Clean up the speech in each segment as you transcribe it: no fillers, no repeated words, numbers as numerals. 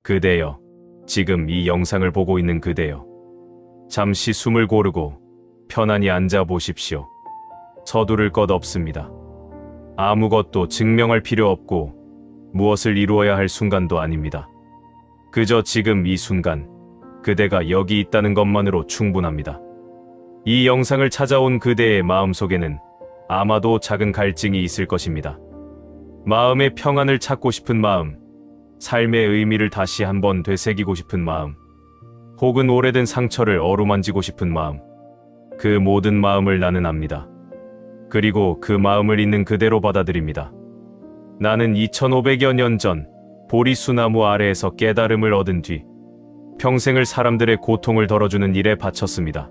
그대여, 지금 이 영상을 보고 있는 그대여. 잠시 숨을 고르고 편안히 앉아 보십시오. 서두를 것 없습니다. 아무것도 증명할 필요 없고 무엇을 이루어야 할 순간도 아닙니다. 그저 지금 이 순간 그대가 여기 있다는 것만으로 충분합니다. 이 영상을 찾아온 그대의 마음속에는 아마도 작은 갈증이 있을 것입니다. 마음의 평안을 찾고 싶은 마음, 삶의 의미를 다시 한번 되새기고 싶은 마음, 혹은 오래된 상처를 어루만지고 싶은 마음, 그 모든 마음을 나는 압니다. 그리고 그 마음을 있는 그대로 받아들입니다. 나는 2500여 년 전 보리수나무 아래에서 깨달음을 얻은 뒤 평생을 사람들의 고통을 덜어주는 일에 바쳤습니다.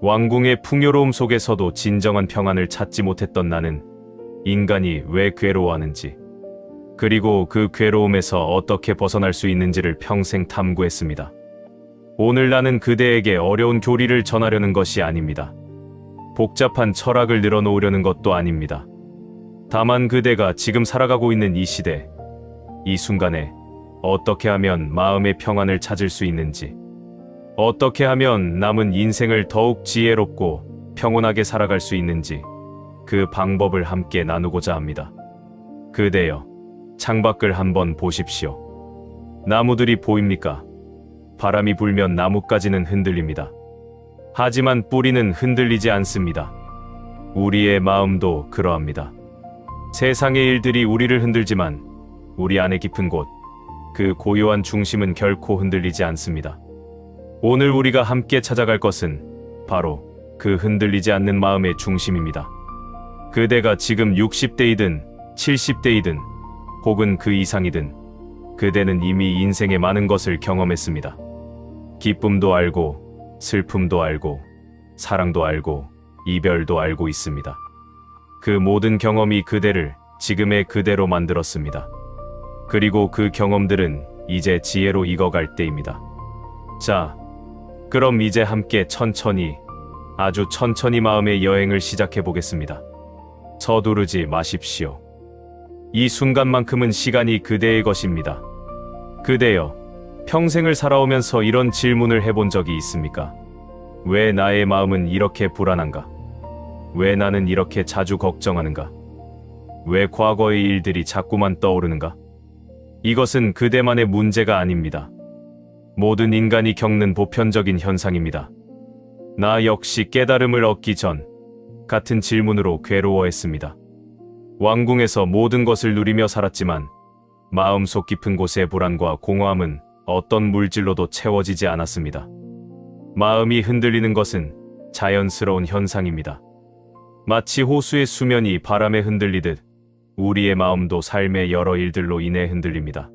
왕궁의 풍요로움 속에서도 진정한 평안을 찾지 못했던 나는 인간이 왜 괴로워하는지, 그리고 그 괴로움에서 어떻게 벗어날 수 있는지를 평생 탐구했습니다. 오늘 나는 그대에게 어려운 교리를 전하려는 것이 아닙니다. 복잡한 철학을 늘어놓으려는 것도 아닙니다. 다만 그대가 지금 살아가고 있는 이 시대, 이 순간에 어떻게 하면 마음의 평안을 찾을 수 있는지, 어떻게 하면 남은 인생을 더욱 지혜롭고 평온하게 살아갈 수 있는지 그 방법을 함께 나누고자 합니다. 그대여, 창밖을 한번 보십시오. 나무들이 보입니까? 바람이 불면 나뭇가지는 흔들립니다. 하지만 뿌리는 흔들리지 않습니다. 우리의 마음도 그러합니다. 세상의 일들이 우리를 흔들지만 우리 안의 깊은 곳, 그 고요한 중심은 결코 흔들리지 않습니다. 오늘 우리가 함께 찾아갈 것은 바로 그 흔들리지 않는 마음의 중심입니다. 그대가 지금 60대이든 70대이든 혹은 그 이상이든 그대는 이미 인생의 많은 것을 경험했습니다. 기쁨도 알고 슬픔도 알고 사랑도 알고 이별도 알고 있습니다. 그 모든 경험이 그대를 지금의 그대로 만들었습니다. 그리고 그 경험들은 이제 지혜로 익어갈 때입니다. 자, 그럼 이제 함께 천천히, 아주 천천히 마음의 여행을 시작해 보겠습니다. 서두르지 마십시오. 이 순간만큼은 시간이 그대의 것입니다. 그대여, 평생을 살아오면서 이런 질문을 해본 적이 있습니까? 왜 나의 마음은 이렇게 불안한가? 왜 나는 이렇게 자주 걱정하는가? 왜 과거의 일들이 자꾸만 떠오르는가? 이것은 그대만의 문제가 아닙니다. 모든 인간이 겪는 보편적인 현상입니다. 나 역시 깨달음을 얻기 전 같은 질문으로 괴로워했습니다. 왕궁에서 모든 것을 누리며 살았지만 마음속 깊은 곳의 불안과 공허함은 어떤 물질로도 채워지지 않았습니다. 마음이 흔들리는 것은 자연스러운 현상입니다. 마치 호수의 수면이 바람에 흔들리듯 우리의 마음도 삶의 여러 일들로 인해 흔들립니다.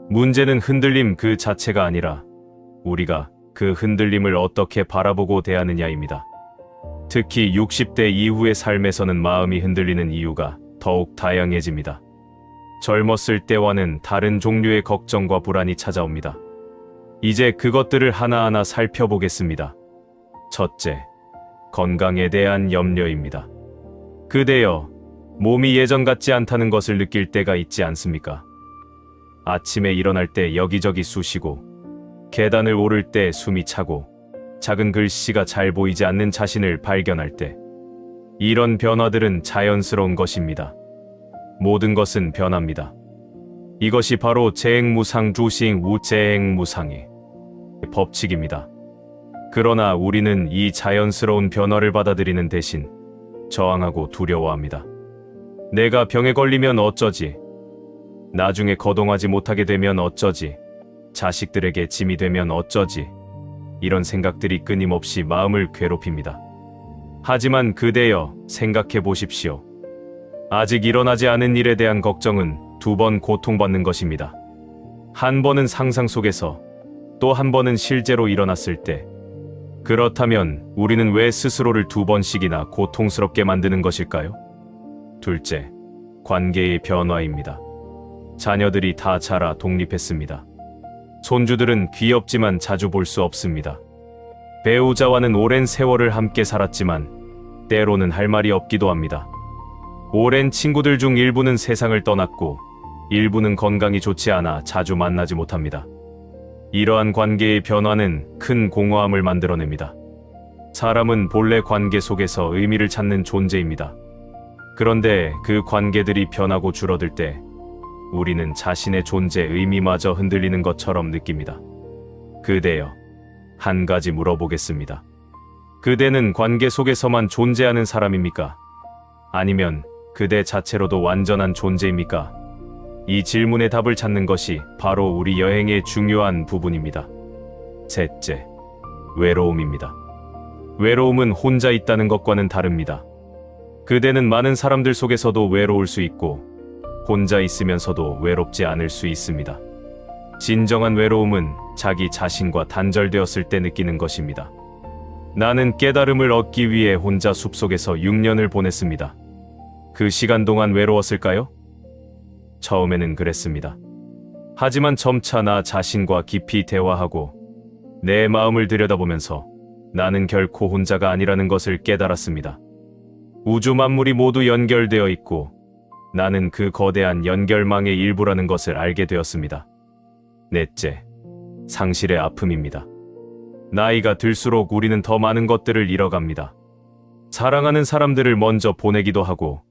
문제는 흔들림 그 자체가 아니라 우리가 그 흔들림을 어떻게 바라보고 대하느냐입니다. 특히 60대 이후의 삶에서는 마음이 흔들리는 이유가 더욱 다양해집니다. 젊었을 때와는 다른 종류의 걱정과 불안이 찾아옵니다. 이제 그것들을 하나하나 살펴보겠습니다. 첫째, 건강에 대한 염려입니다. 그대여, 몸이 예전 같지 않다는 것을 느낄 때가 있지 않습니까? 아침에 일어날 때 여기저기 쑤시고, 계단을 오를 때 숨이 차고, 작은 글씨가 잘 보이지 않는 자신을 발견할 때, 이런 변화들은 자연스러운 것입니다. 모든 것은 변합니다. 이것이 바로 재행무상주싱 우재행무상의 법칙입니다. 그러나 우리는 이 자연스러운 변화를 받아들이는 대신 저항하고 두려워합니다. 내가 병에 걸리면 어쩌지? 나중에 거동하지 못하게 되면 어쩌지? 자식들에게 짐이 되면 어쩌지? 이런 생각들이 끊임없이 마음을 괴롭힙니다. 하지만 그대여, 생각해 보십시오. 아직 일어나지 않은 일에 대한 걱정은 2번 고통받는 것입니다. 한 번은 상상 속에서, 또 한 번은 실제로 일어났을 때. 그렇다면 우리는 왜 스스로를 2번씩이나 고통스럽게 만드는 것일까요? 둘째, 관계의 변화입니다. 자녀들이 다 자라 독립했습니다. 손주들은 귀엽지만 자주 볼 수 없습니다. 배우자와는 오랜 세월을 함께 살았지만 때로는 할 말이 없기도 합니다. 오랜 친구들 중 일부는 세상을 떠났고 일부는 건강이 좋지 않아 자주 만나지 못합니다. 이러한 관계의 변화는 큰 공허함을 만들어냅니다. 사람은 본래 관계 속에서 의미를 찾는 존재입니다. 그런데 그 관계들이 변하고 줄어들 때 우리는 자신의 존재 의미마저 흔들리는 것처럼 느낍니다. 그대여, 한 가지 물어보겠습니다. 그대는 관계 속에서만 존재하는 사람입니까? 아니면 그대 자체로도 완전한 존재입니까? 이 질문의 답을 찾는 것이 바로 우리 여행의 중요한 부분입니다. 셋째, 외로움입니다. 외로움은 혼자 있다는 것과는 다릅니다. 그대는 많은 사람들 속에서도 외로울 수 있고 혼자 있으면서도 외롭지 않을 수 있습니다. 진정한 외로움은 자기 자신과 단절되었을 때 느끼는 것입니다. 나는 깨달음을 얻기 위해 혼자 숲속에서 6년을 보냈습니다. 그 시간 동안 외로웠을까요? 처음에는 그랬습니다. 하지만 점차 나 자신과 깊이 대화하고 내 마음을 들여다보면서 나는 결코 혼자가 아니라는 것을 깨달았습니다. 우주 만물이 모두 연결되어 있고 나는 그 거대한 연결망의 일부라는 것을 알게 되었습니다. 넷째, 상실의 아픔입니다. 나이가 들수록 우리는 더 많은 것들을 잃어갑니다. 사랑하는 사람들을 먼저 보내기도 하고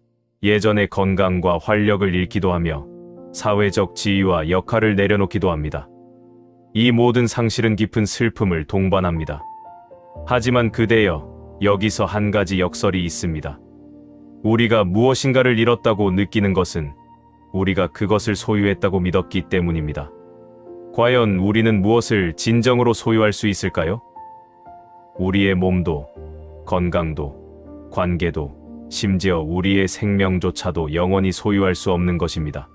예전의 건강과 활력을 잃기도 하며 사회적 지위와 역할을 내려놓기도 합니다. 이 모든 상실은 깊은 슬픔을 동반합니다. 하지만 그대여, 여기서 한 가지 역설이 있습니다. 우리가 무엇인가를 잃었다고 느끼는 것은 우리가 그것을 소유했다고 믿었기 때문입니다. 과연 우리는 무엇을 진정으로 소유할 수 있을까요? 우리의 몸도, 건강도, 관계도, 심지어 우리의 생명조차도 영원히 소유할 수 없는 것입니다.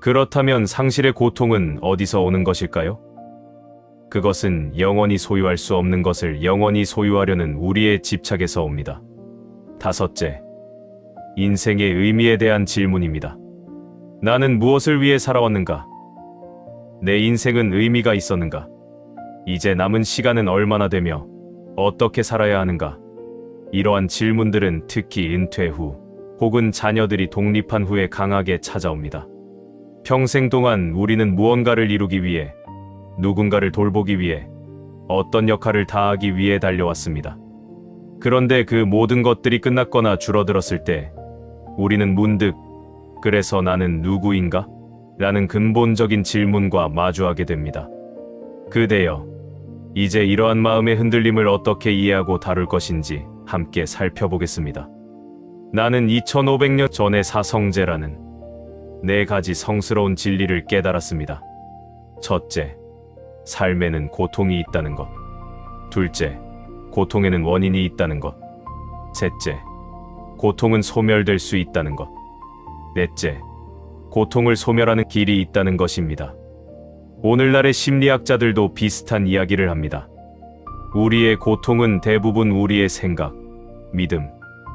그렇다면 상실의 고통은 어디서 오는 것일까요? 그것은 영원히 소유할 수 없는 것을 영원히 소유하려는 우리의 집착에서 옵니다. 다섯째, 인생의 의미에 대한 질문입니다. 나는 무엇을 위해 살아왔는가? 내 인생은 의미가 있었는가? 이제 남은 시간은 얼마나 되며 어떻게 살아야 하는가? 이러한 질문들은 특히 은퇴 후 혹은 자녀들이 독립한 후에 강하게 찾아옵니다. 평생 동안 우리는 무언가를 이루기 위해, 누군가를 돌보기 위해, 어떤 역할을 다하기 위해 달려왔습니다. 그런데 그 모든 것들이 끝났거나 줄어들었을 때 우리는 문득 그래서 나는 누구인가? 라는 근본적인 질문과 마주하게 됩니다. 그대여, 이제 이러한 마음의 흔들림을 어떻게 이해하고 다룰 것인지 함께 살펴보겠습니다. 나는 2500년 전의 사성제라는 4가지 성스러운 진리를 깨달았습니다. 첫째, 삶에는 고통이 있다는 것. 둘째, 고통에는 원인이 있다는 것. 셋째, 고통은 소멸될 수 있다는 것. 넷째, 고통을 소멸하는 길이 있다는 것입니다. 오늘날의 심리학자들도 비슷한 이야기를 합니다. 우리의 고통은 대부분 우리의 생각, 믿음,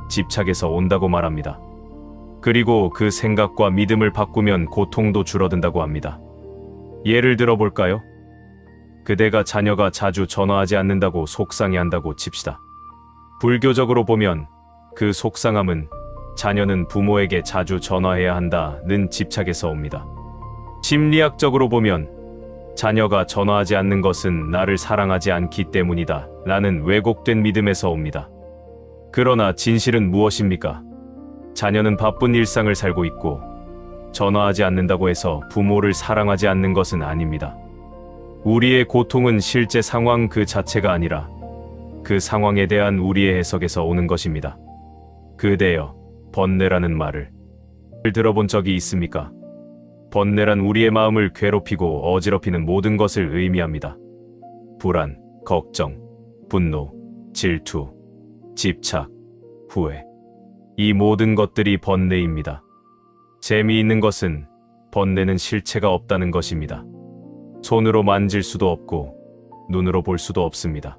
집착에서 온다고 말합니다. 그리고 그 생각과 믿음을 바꾸면 고통도 줄어든다고 합니다. 예를 들어 볼까요? 그대가 자녀가 자주 전화하지 않는다고 속상해한다고 칩시다. 불교적으로 보면 그 속상함은 자녀는 부모에게 자주 전화해야 한다는 집착에서 옵니다. 심리학적으로 보면 자녀가 전화하지 않는 것은 나를 사랑하지 않기 때문이다 라는 왜곡된 믿음에서 옵니다. 그러나 진실은 무엇입니까? 자녀는 바쁜 일상을 살고 있고 전화하지 않는다고 해서 부모를 사랑하지 않는 것은 아닙니다. 우리의 고통은 실제 상황 그 자체가 아니라 그 상황에 대한 우리의 해석에서 오는 것입니다. 그대여, 번뇌라는 말을 들어본 적이 있습니까? 번뇌란 우리의 마음을 괴롭히고 어지럽히는 모든 것을 의미합니다. 불안, 걱정, 분노, 질투, 집착, 후회. 이 모든 것들이 번뇌입니다. 재미있는 것은 번뇌는 실체가 없다는 것입니다. 손으로 만질 수도 없고 눈으로 볼 수도 없습니다.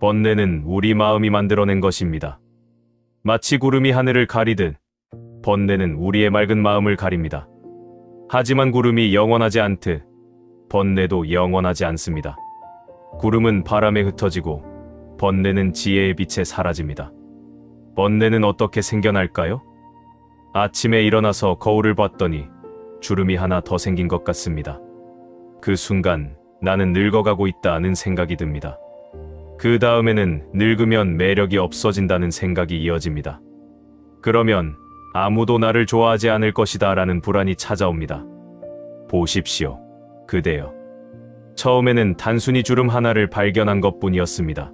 번뇌는 우리 마음이 만들어낸 것입니다. 마치 구름이 하늘을 가리듯 번뇌는 우리의 맑은 마음을 가립니다. 하지만 구름이 영원하지 않듯 번뇌도 영원하지 않습니다. 구름은 바람에 흩어지고 번뇌는 지혜의 빛에 사라집니다. 번뇌는 어떻게 생겨날까요? 아침에 일어나서 거울을 봤더니 주름이 하나 더 생긴 것 같습니다. 그 순간 나는 늙어가고 있다는 생각이 듭니다. 그 다음에는 늙으면 매력이 없어진다는 생각이 이어집니다. 그러면 아무도 나를 좋아하지 않을 것이다 라는 불안이 찾아옵니다. 보십시오. 그대여. 처음에는 단순히 주름 하나를 발견한 것 뿐이었습니다.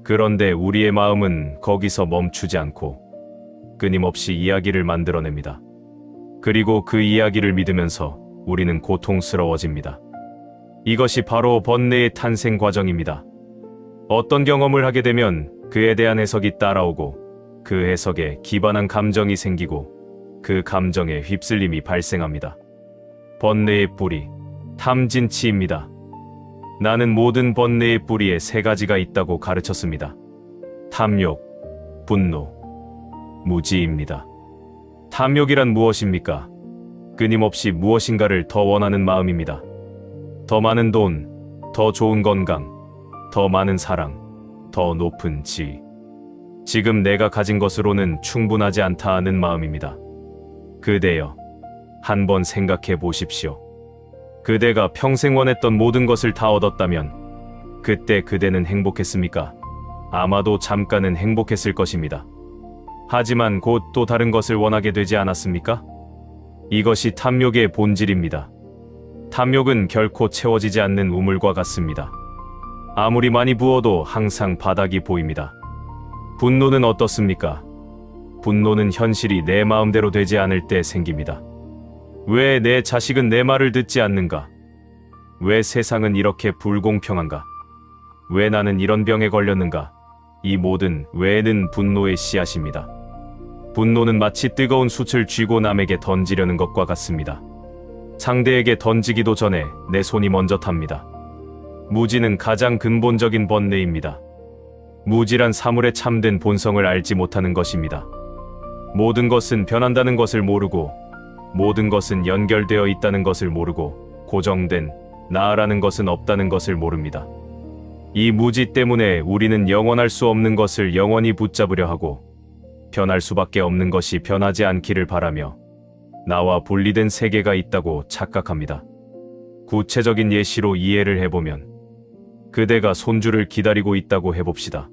그런데 우리의 마음은 거기서 멈추지 않고 끊임없이 이야기를 만들어냅니다. 그리고 그 이야기를 믿으면서 우리는 고통스러워집니다. 이것이 바로 번뇌의 탄생 과정입니다. 어떤 경험을 하게 되면 그에 대한 해석이 따라오고 그 해석에 기반한 감정이 생기고 그 감정에 휩쓸림이 발생합니다. 번뇌의 뿌리, 탐진치입니다. 나는 모든 번뇌의 뿌리에 세 가지가 있다고 가르쳤습니다. 탐욕, 분노, 무지입니다. 탐욕이란 무엇입니까? 끊임없이 무엇인가를 더 원하는 마음입니다. 더 많은 돈, 더 좋은 건강, 더 많은 사랑, 더 높은 지위. 지금 내가 가진 것으로는 충분하지 않다 하는 마음입니다. 그대여, 한번 생각해 보십시오. 그대가 평생 원했던 모든 것을 다 얻었다면 그때 그대는 행복했습니까? 아마도 잠깐은 행복했을 것입니다. 하지만 곧 또 다른 것을 원하게 되지 않았습니까? 이것이 탐욕의 본질입니다. 탐욕은 결코 채워지지 않는 우물과 같습니다. 아무리 많이 부어도 항상 바닥이 보입니다. 분노는 어떻습니까? 분노는 현실이 내 마음대로 되지 않을 때 생깁니다. 왜 내 자식은 내 말을 듣지 않는가? 왜 세상은 이렇게 불공평한가? 왜 나는 이런 병에 걸렸는가? 이 모든 왜는 분노의 씨앗입니다. 분노는 마치 뜨거운 숯을 쥐고 남에게 던지려는 것과 같습니다. 상대에게 던지기도 전에 내 손이 먼저 탑니다. 무지는 가장 근본적인 번뇌입니다. 무지란 사물의 참된 본성을 알지 못하는 것입니다. 모든 것은 변한다는 것을 모르고 모든 것은 연결되어 있다는 것을 모르고 고정된 나라는 것은 없다는 것을 모릅니다. 이 무지 때문에 우리는 영원할 수 없는 것을 영원히 붙잡으려 하고 변할 수밖에 없는 것이 변하지 않기를 바라며 나와 분리된 세계가 있다고 착각합니다. 구체적인 예시로 이해를 해보면 그대가 손주를 기다리고 있다고 해봅시다.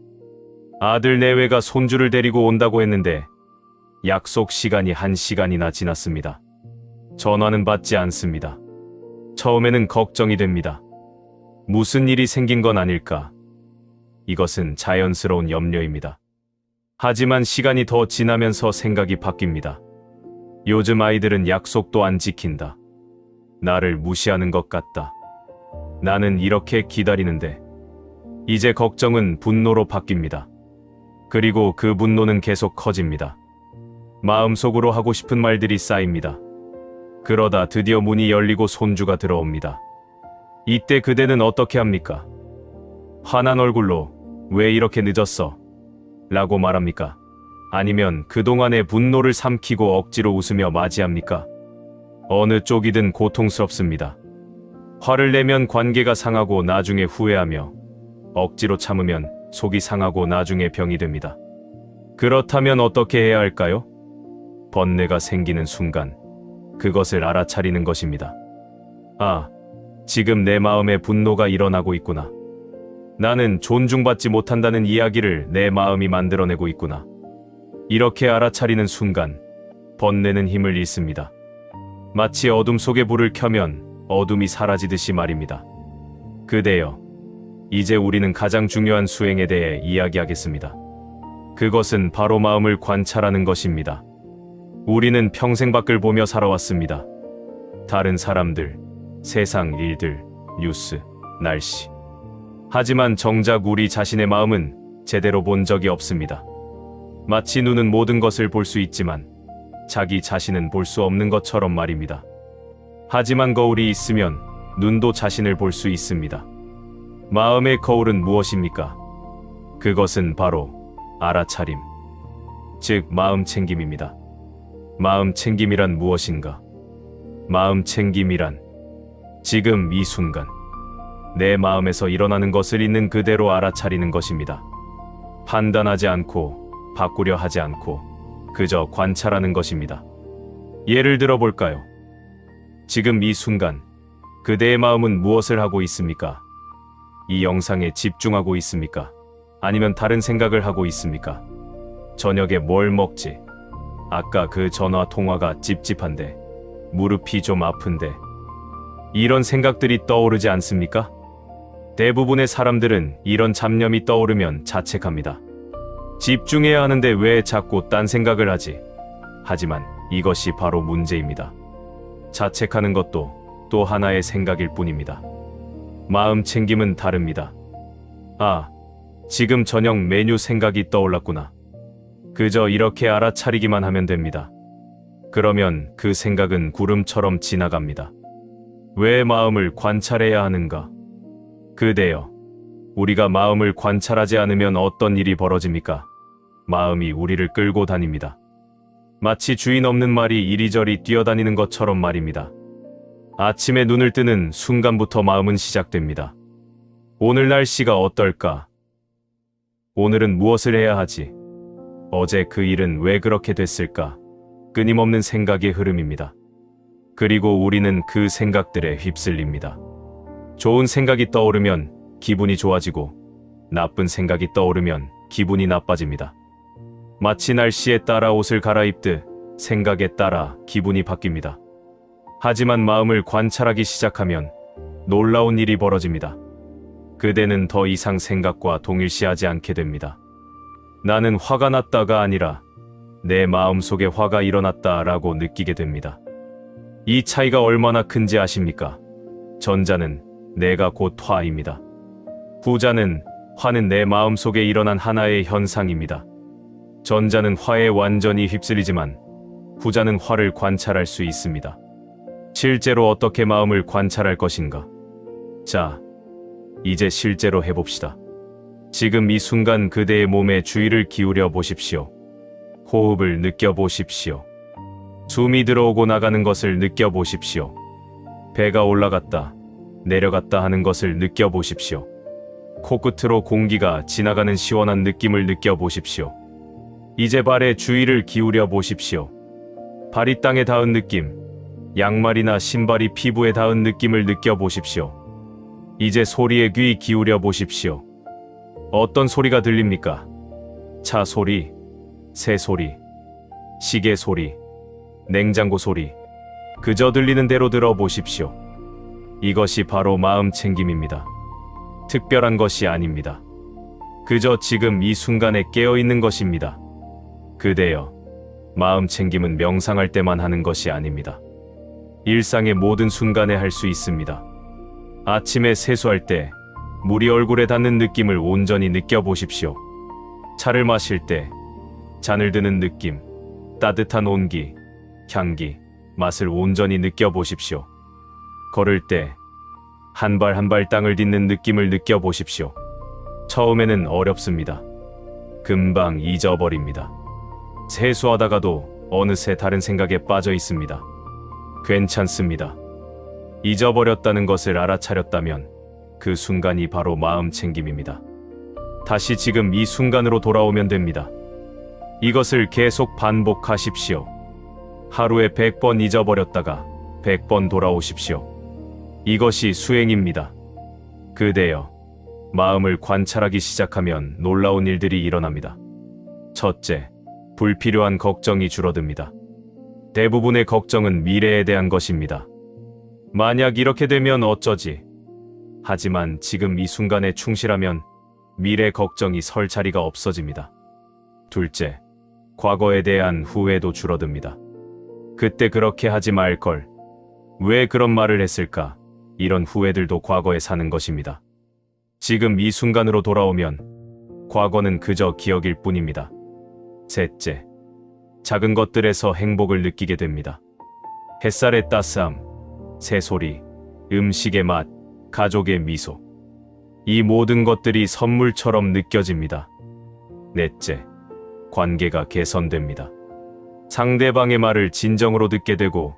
아들 내외가 손주를 데리고 온다고 했는데 약속 시간이 1시간이나 지났습니다. 전화는 받지 않습니다. 처음에는 걱정이 됩니다. 무슨 일이 생긴 건 아닐까? 이것은 자연스러운 염려입니다. 하지만 시간이 더 지나면서 생각이 바뀝니다. 요즘 아이들은 약속도 안 지킨다. 나를 무시하는 것 같다. 나는 이렇게 기다리는데. 이제 걱정은 분노로 바뀝니다. 그리고 그 분노는 계속 커집니다. 마음속으로 하고 싶은 말들이 쌓입니다. 그러다 드디어 문이 열리고 손주가 들어옵니다. 이때 그대는 어떻게 합니까? 화난 얼굴로 왜 이렇게 늦었어? 라고 말합니까? 아니면 그동안의 분노를 삼키고 억지로 웃으며 맞이합니까? 어느 쪽이든 고통스럽습니다. 화를 내면 관계가 상하고 나중에 후회하며 억지로 참으면 속이 상하고 나중에 병이 됩니다. 그렇다면 어떻게 해야 할까요? 번뇌가 생기는 순간 그것을 알아차리는 것입니다. 아, 지금 내 마음에 분노가 일어나고 있구나. 나는 존중받지 못한다는 이야기를 내 마음이 만들어내고 있구나. 이렇게 알아차리는 순간 번뇌는 힘을 잃습니다. 마치 어둠 속에 불을 켜면 어둠이 사라지듯이 말입니다. 그대여, 이제 우리는 가장 중요한 수행에 대해 이야기하겠습니다. 그것은 바로 마음을 관찰하는 것입니다. 우리는 평생 밖을 보며 살아왔습니다. 다른 사람들, 세상 일들, 뉴스, 날씨. 하지만 정작 우리 자신의 마음은 제대로 본 적이 없습니다. 마치 눈은 모든 것을 볼 수 있지만 자기 자신은 볼 수 없는 것처럼 말입니다. 하지만 거울이 있으면 눈도 자신을 볼 수 있습니다. 마음의 거울은 무엇입니까? 그것은 바로 알아차림, 즉 마음 챙김입니다. 마음 챙김이란 무엇인가? 마음 챙김이란 지금 이 순간 내 마음에서 일어나는 것을 있는 그대로 알아차리는 것입니다. 판단하지 않고 바꾸려 하지 않고 그저 관찰하는 것입니다. 예를 들어 볼까요? 지금 이 순간 그대의 마음은 무엇을 하고 있습니까? 이 영상에 집중하고 있습니까? 아니면 다른 생각을 하고 있습니까? 저녁에 뭘 먹지? 아까 그 전화 통화가 찝찝한데, 무릎이 좀 아픈데, 이런 생각들이 떠오르지 않습니까? 대부분의 사람들은 이런 잡념이 떠오르면 자책합니다. 집중해야 하는데 왜 자꾸 딴 생각을 하지? 하지만 이것이 바로 문제입니다. 자책하는 것도 또 하나의 생각일 뿐입니다. 마음 챙김은 다릅니다. 아, 지금 저녁 메뉴 생각이 떠올랐구나. 그저 이렇게 알아차리기만 하면 됩니다. 그러면 그 생각은 구름처럼 지나갑니다. 왜 마음을 관찰해야 하는가? 그대여, 우리가 마음을 관찰하지 않으면 어떤 일이 벌어집니까? 마음이 우리를 끌고 다닙니다. 마치 주인 없는 말이 이리저리 뛰어다니는 것처럼 말입니다. 아침에 눈을 뜨는 순간부터 마음은 시작됩니다. 오늘 날씨가 어떨까? 오늘은 무엇을 해야 하지? 어제 그 일은 왜 그렇게 됐을까? 끊임없는 생각의 흐름입니다. 그리고 우리는 그 생각들에 휩쓸립니다. 좋은 생각이 떠오르면 기분이 좋아지고 나쁜 생각이 떠오르면 기분이 나빠집니다. 마치 날씨에 따라 옷을 갈아입듯 생각에 따라 기분이 바뀝니다. 하지만 마음을 관찰하기 시작하면 놀라운 일이 벌어집니다. 그대는 더 이상 생각과 동일시하지 않게 됩니다. 나는 화가 났다가 아니라 내 마음속에 화가 일어났다라고 느끼게 됩니다. 이 차이가 얼마나 큰지 아십니까? 전자는 내가 곧 화입니다. 후자는 화는 내 마음속에 일어난 하나의 현상입니다. 전자는 화에 완전히 휩쓸리지만 후자는 화를 관찰할 수 있습니다. 실제로 어떻게 마음을 관찰할 것인가? 자, 이제 실제로 해봅시다. 지금 이 순간 그대의 몸에 주의를 기울여 보십시오. 호흡을 느껴보십시오. 숨이 들어오고 나가는 것을 느껴보십시오. 배가 올라갔다, 내려갔다 하는 것을 느껴보십시오. 코끝으로 공기가 지나가는 시원한 느낌을 느껴보십시오. 이제 발에 주의를 기울여 보십시오. 발이 땅에 닿은 느낌, 양말이나 신발이 피부에 닿은 느낌을 느껴보십시오. 이제 소리에 귀 기울여 보십시오. 어떤 소리가 들립니까? 차 소리, 새 소리, 시계 소리, 냉장고 소리, 그저 들리는 대로 들어보십시오. 이것이 바로 마음 챙김입니다. 특별한 것이 아닙니다. 그저 지금 이 순간에 깨어있는 것입니다. 그대여, 마음 챙김은 명상할 때만 하는 것이 아닙니다. 일상의 모든 순간에 할 수 있습니다. 아침에 세수할 때 물이 얼굴에 닿는 느낌을 온전히 느껴보십시오. 차를 마실 때 잔을 드는 느낌, 따뜻한 온기, 향기, 맛을 온전히 느껴보십시오. 걸을 때 한 발 한 발 땅을 딛는 느낌을 느껴보십시오. 처음에는 어렵습니다. 금방 잊어버립니다. 세수하다가도 어느새 다른 생각에 빠져 있습니다. 괜찮습니다. 잊어버렸다는 것을 알아차렸다면 그 순간이 바로 마음 챙김입니다. 다시 지금 이 순간으로 돌아오면 됩니다. 이것을 계속 반복하십시오. 하루에 100번 잊어버렸다가 100번 돌아오십시오. 이것이 수행입니다. 그대여, 마음을 관찰하기 시작하면 놀라운 일들이 일어납니다. 첫째, 불필요한 걱정이 줄어듭니다. 대부분의 걱정은 미래에 대한 것입니다. 만약 이렇게 되면 어쩌지? 하지만 지금 이 순간에 충실하면 미래 걱정이 설 자리가 없어집니다. 둘째, 과거에 대한 후회도 줄어듭니다. 그때 그렇게 하지 말걸. 왜 그런 말을 했을까? 이런 후회들도 과거에 사는 것입니다. 지금 이 순간으로 돌아오면 과거는 그저 기억일 뿐입니다. 셋째, 작은 것들에서 행복을 느끼게 됩니다. 햇살의 따스함, 새소리, 음식의 맛, 가족의 미소. 이 모든 것들이 선물처럼 느껴집니다. 넷째, 관계가 개선됩니다. 상대방의 말을 진정으로 듣게 되고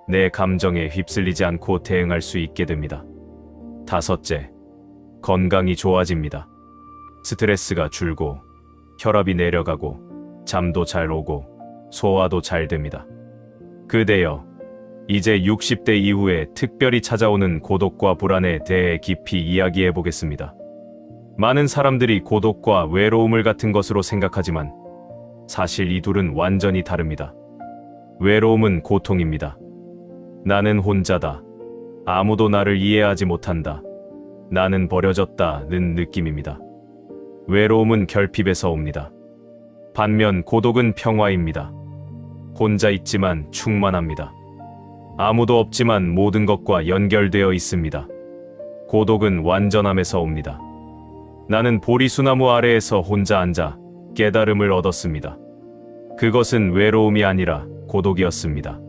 내 감정에 휩쓸리지 않고 대응할 수 있게 됩니다. 다섯째, 건강이 좋아집니다. 스트레스가 줄고 혈압이 내려가고 잠도 잘 오고 소화도 잘 됩니다. 그대여, 이제 60대 이후에 특별히 찾아오는 고독과 불안에 대해 깊이 이야기해 보겠습니다. 많은 사람들이 고독과 외로움을 같은 것으로 생각하지만 사실 이 둘은 완전히 다릅니다. 외로움은 고통입니다. 나는 혼자다. 아무도 나를 이해하지 못한다. 나는 버려졌다는 느낌입니다. 외로움은 결핍에서 옵니다. 반면 고독은 평화입니다. 혼자 있지만 충만합니다. 아무도 없지만 모든 것과 연결되어 있습니다. 고독은 완전함에서 옵니다. 나는 보리수나무 아래에서 혼자 앉아 깨달음을 얻었습니다. 그것은 외로움이 아니라 고독이었습니다.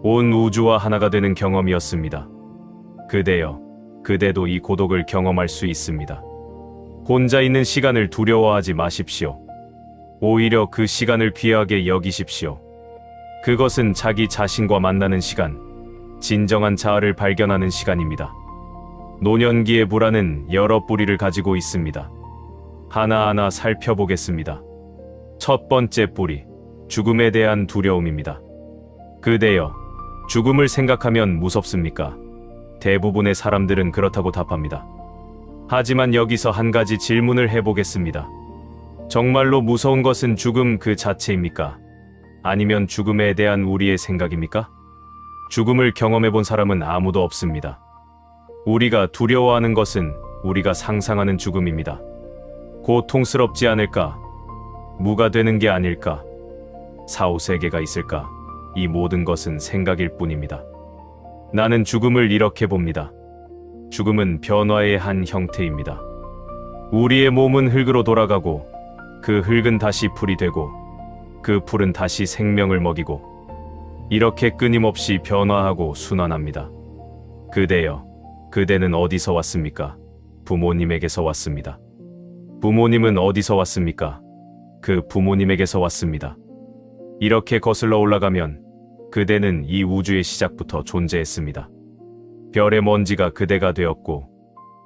온 우주와 하나가 되는 경험이었습니다. 그대여, 그대도 이 고독을 경험할 수 있습니다. 혼자 있는 시간을 두려워하지 마십시오. 오히려 그 시간을 귀하게 여기십시오. 그것은 자기 자신과 만나는 시간, 진정한 자아를 발견하는 시간입니다. 노년기의 불안은 여러 뿌리를 가지고 있습니다. 하나하나 살펴보겠습니다. 첫 번째 뿌리, 죽음에 대한 두려움입니다. 그대여, 죽음을 생각하면 무섭습니까? 대부분의 사람들은 그렇다고 답합니다. 하지만 여기서 한 가지 질문을 해보겠습니다. 정말로 무서운 것은 죽음 그 자체입니까? 아니면 죽음에 대한 우리의 생각입니까? 죽음을 경험해 본 사람은 아무도 없습니다. 우리가 두려워하는 것은 우리가 상상하는 죽음입니다. 고통스럽지 않을까? 무가 되는 게 아닐까? 사후세계가 있을까? 이 모든 것은 생각일 뿐입니다. 나는 죽음을 이렇게 봅니다. 죽음은 변화의 한 형태입니다. 우리의 몸은 흙으로 돌아가고 그 흙은 다시 풀이 되고 그 풀은 다시 생명을 먹이고 이렇게 끊임없이 변화하고 순환합니다. 그대여, 그대는 어디서 왔습니까? 부모님에게서 왔습니다. 부모님은 어디서 왔습니까? 그 부모님에게서 왔습니다. 이렇게 거슬러 올라가면 그대는 이 우주의 시작부터 존재했습니다. 별의 먼지가 그대가 되었고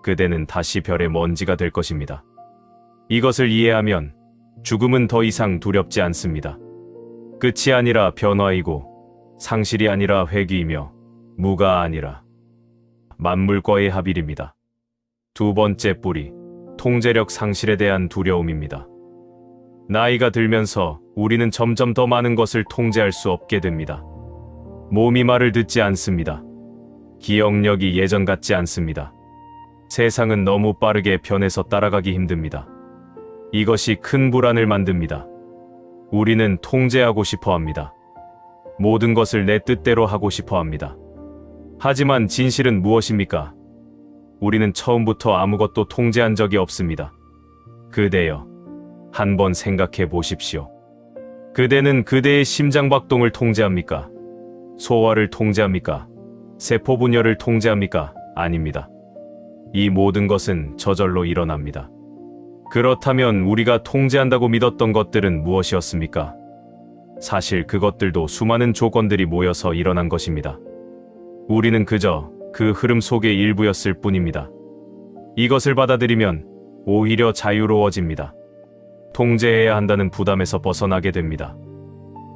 그대는 다시 별의 먼지가 될 것입니다. 이것을 이해하면 죽음은 더 이상 두렵지 않습니다. 끝이 아니라 변화이고 상실이 아니라 회귀이며 무가 아니라 만물과의 합일입니다. 두 번째 뿌리, 통제력 상실에 대한 두려움입니다. 나이가 들면서 우리는 점점 더 많은 것을 통제할 수 없게 됩니다. 몸이 말을 듣지 않습니다. 기억력이 예전 같지 않습니다. 세상은 너무 빠르게 변해서 따라가기 힘듭니다. 이것이 큰 불안을 만듭니다. 우리는 통제하고 싶어 합니다. 모든 것을 내 뜻대로 하고 싶어 합니다. 하지만 진실은 무엇입니까? 우리는 처음부터 아무것도 통제한 적이 없습니다. 그대여, 한번 생각해 보십시오. 그대는 그대의 심장박동을 통제합니까? 소화를 통제합니까? 세포 분열을 통제합니까? 아닙니다. 이 모든 것은 저절로 일어납니다. 그렇다면 우리가 통제한다고 믿었던 것들은 무엇이었습니까? 사실 그것들도 수많은 조건들이 모여서 일어난 것입니다. 우리는 그저 그 흐름 속의 일부였을 뿐입니다. 이것을 받아들이면 오히려 자유로워집니다. 통제해야 한다는 부담에서 벗어나게 됩니다.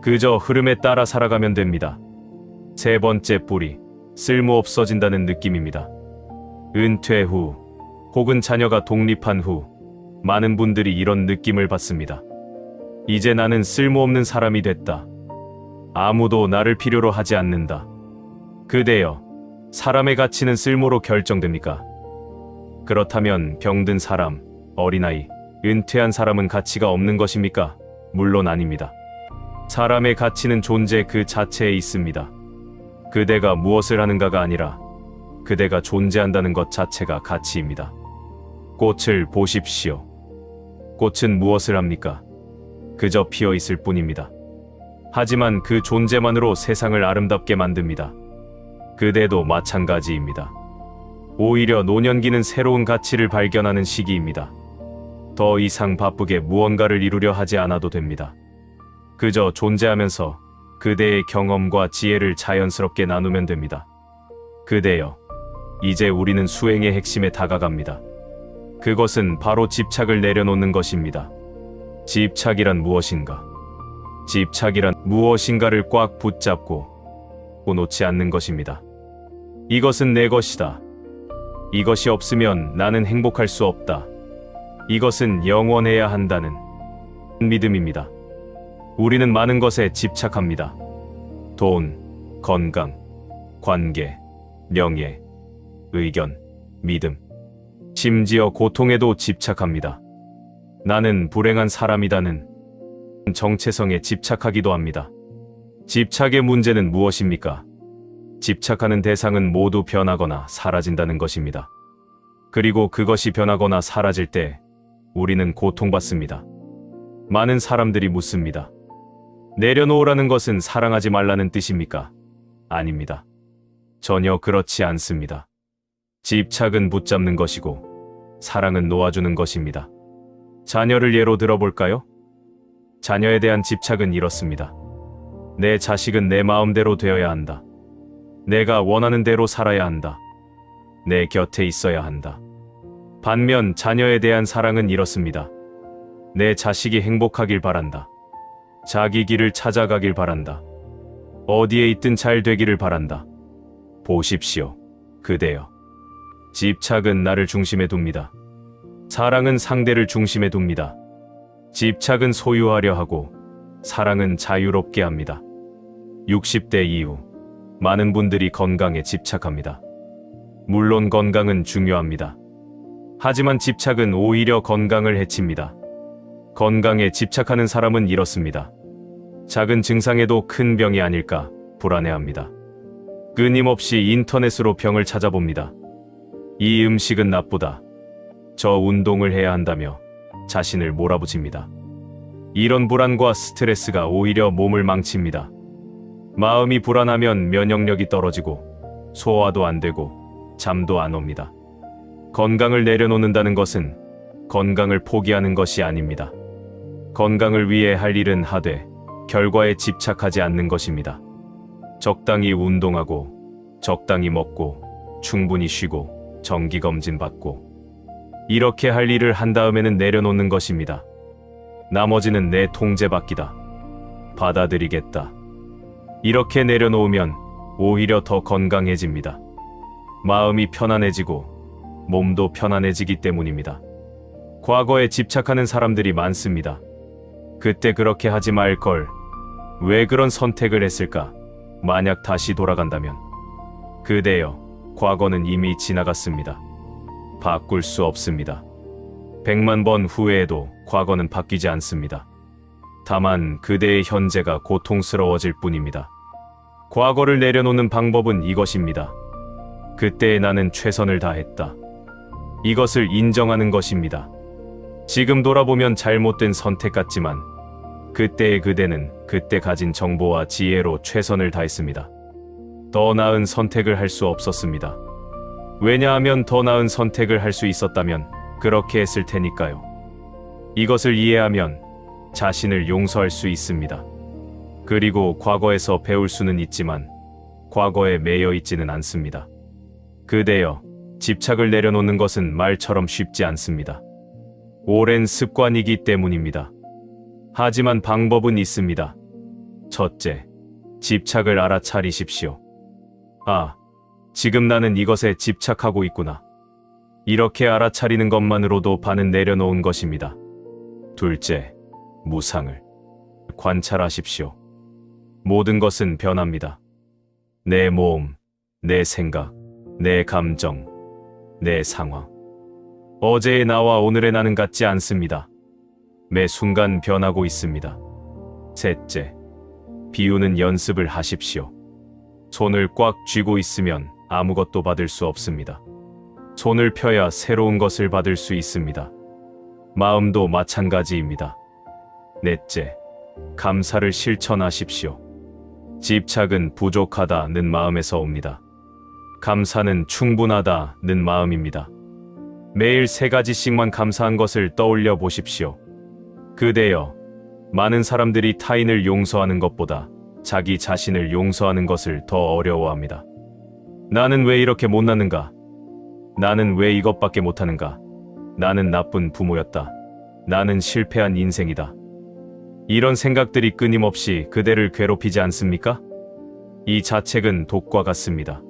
그저 흐름에 따라 살아가면 됩니다. 세 번째 뿌리, 쓸모없어진다는 느낌입니다. 은퇴 후, 혹은 자녀가 독립한 후, 많은 분들이 이런 느낌을 받습니다. 이제 나는 쓸모없는 사람이 됐다. 아무도 나를 필요로 하지 않는다. 그대여, 사람의 가치는 쓸모로 결정됩니까? 그렇다면 병든 사람, 어린아이, 은퇴한 사람은 가치가 없는 것입니까? 물론 아닙니다. 사람의 가치는 존재 그 자체에 있습니다. 그대가 무엇을 하는가가 아니라 그대가 존재한다는 것 자체가 가치입니다. 꽃을 보십시오. 꽃은 무엇을 합니까? 그저 피어 있을 뿐입니다. 하지만 그 존재만으로 세상을 아름답게 만듭니다. 그대도 마찬가지입니다. 오히려 노년기는 새로운 가치를 발견하는 시기입니다. 더 이상 바쁘게 무언가를 이루려 하지 않아도 됩니다. 그저 존재하면서 그대의 경험과 지혜를 자연스럽게 나누면 됩니다. 그대여, 이제 우리는 수행의 핵심에 다가갑니다. 그것은 바로 집착을 내려놓는 것입니다. 집착이란 무엇인가? 집착이란 무엇인가를 꽉 붙잡고 놓지 않는 것입니다. 이것은 내 것이다. 이것이 없으면 나는 행복할 수 없다. 이것은 영원해야 한다는 믿음입니다. 우리는 많은 것에 집착합니다. 돈, 건강, 관계, 명예, 의견, 믿음, 심지어 고통에도 집착합니다. 나는 불행한 사람이다는 정체성에 집착하기도 합니다. 집착의 문제는 무엇입니까? 집착하는 대상은 모두 변하거나 사라진다는 것입니다. 그리고 그것이 변하거나 사라질 때 우리는 고통받습니다. 많은 사람들이 묻습니다. 내려놓으라는 것은 사랑하지 말라는 뜻입니까? 아닙니다. 전혀 그렇지 않습니다. 집착은 붙잡는 것이고 사랑은 놓아주는 것입니다. 자녀를 예로 들어볼까요? 자녀에 대한 집착은 이렇습니다. 내 자식은 내 마음대로 되어야 한다. 내가 원하는 대로 살아야 한다. 내 곁에 있어야 한다. 반면 자녀에 대한 사랑은 이렇습니다. 내 자식이 행복하길 바란다. 자기 길을 찾아가길 바란다. 어디에 있든 잘 되기를 바란다. 보십시오. 그대여. 집착은 나를 중심에 둡니다. 사랑은 상대를 중심에 둡니다. 집착은 소유하려 하고 사랑은 자유롭게 합니다. 60대 이후 많은 분들이 건강에 집착합니다. 물론 건강은 중요합니다. 하지만 집착은 오히려 건강을 해칩니다. 건강에 집착하는 사람은 이렇습니다. 작은 증상에도 큰 병이 아닐까 불안해합니다. 끊임없이 인터넷으로 병을 찾아봅니다. 이 음식은 나쁘다. 저 운동을 해야 한다며 자신을 몰아붙입니다. 이런 불안과 스트레스가 오히려 몸을 망칩니다. 마음이 불안하면 면역력이 떨어지고 소화도 안 되고 잠도 안 옵니다. 건강을 내려놓는다는 것은 건강을 포기하는 것이 아닙니다. 건강을 위해 할 일은 하되 결과에 집착하지 않는 것입니다. 적당히 운동하고 적당히 먹고 충분히 쉬고 정기검진 받고 이렇게 할 일을 한 다음에는 내려놓는 것입니다. 나머지는 내 통제 밖이다. 받아들이겠다. 이렇게 내려놓으면 오히려 더 건강해집니다. 마음이 편안해지고 몸도 편안해지기 때문입니다. 과거에 집착하는 사람들이 많습니다. 그때 그렇게 하지 말 걸. 왜 그런 선택을 했을까? 만약 다시 돌아간다면. 그대여, 과거는 이미 지나갔습니다. 바꿀 수 없습니다. 100만 번 후회해도 과거는 바뀌지 않습니다. 다만 그대의 현재가 고통스러워질 뿐입니다. 과거를 내려놓는 방법은 이것입니다. 그때의 나는 최선을 다했다. 이것을 인정하는 것입니다. 지금 돌아보면 잘못된 선택 같지만 그때의 그대는 그때 가진 정보와 지혜로 최선을 다했습니다. 더 나은 선택을 할 수 없었습니다. 왜냐하면 더 나은 선택을 할 수 있었다면 그렇게 했을 테니까요. 이것을 이해하면 자신을 용서할 수 있습니다. 그리고 과거에서 배울 수는 있지만 과거에 매여 있지는 않습니다. 그대여, 집착을 내려놓는 것은 말처럼 쉽지 않습니다. 오랜 습관이기 때문입니다. 하지만 방법은 있습니다. 첫째, 집착을 알아차리십시오. 아, 지금 나는 이것에 집착하고 있구나. 이렇게 알아차리는 것만으로도 반은 내려놓은 것입니다. 둘째, 무상을 관찰하십시오. 모든 것은 변합니다. 내 몸, 내 생각, 내 감정, 내 상황. 어제의 나와 오늘의 나는 같지 않습니다. 매 순간 변하고 있습니다. 셋째, 비우는 연습을 하십시오. 손을 꽉 쥐고 있으면 아무것도 받을 수 없습니다. 손을 펴야 새로운 것을 받을 수 있습니다. 마음도 마찬가지입니다. 넷째, 감사를 실천하십시오. 집착은 부족하다는 마음에서 옵니다. 감사는 충분하다는 마음입니다. 매일 3가지씩만 감사한 것을 떠올려 보십시오. 그대여, 많은 사람들이 타인을 용서하는 것보다 자기 자신을 용서하는 것을 더 어려워합니다. 나는 왜 이렇게 못났는가? 나는 왜 이것밖에 못하는가? 나는 나쁜 부모였다. 나는 실패한 인생이다. 이런 생각들이 끊임없이 그대를 괴롭히지 않습니까? 이 자책은 독과 같습니다.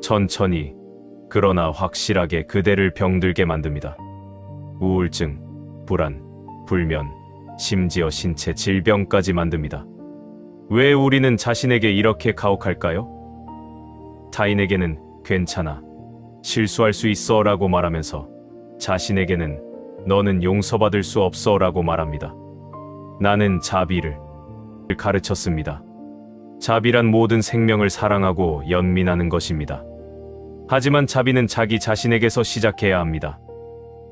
천천히, 그러나 확실하게 그대를 병들게 만듭니다. 우울증, 불안, 불면, 심지어 신체 질병까지 만듭니다. 왜 우리는 자신에게 이렇게 가혹할까요? 타인에게는 괜찮아, 실수할 수 있어 라고 말하면서 자신에게는 너는 용서받을 수 없어 라고 말합니다. 나는 자비를 가르쳤습니다. 자비란 모든 생명을 사랑하고 연민하는 것입니다. 하지만 자비는 자기 자신에게서 시작해야 합니다.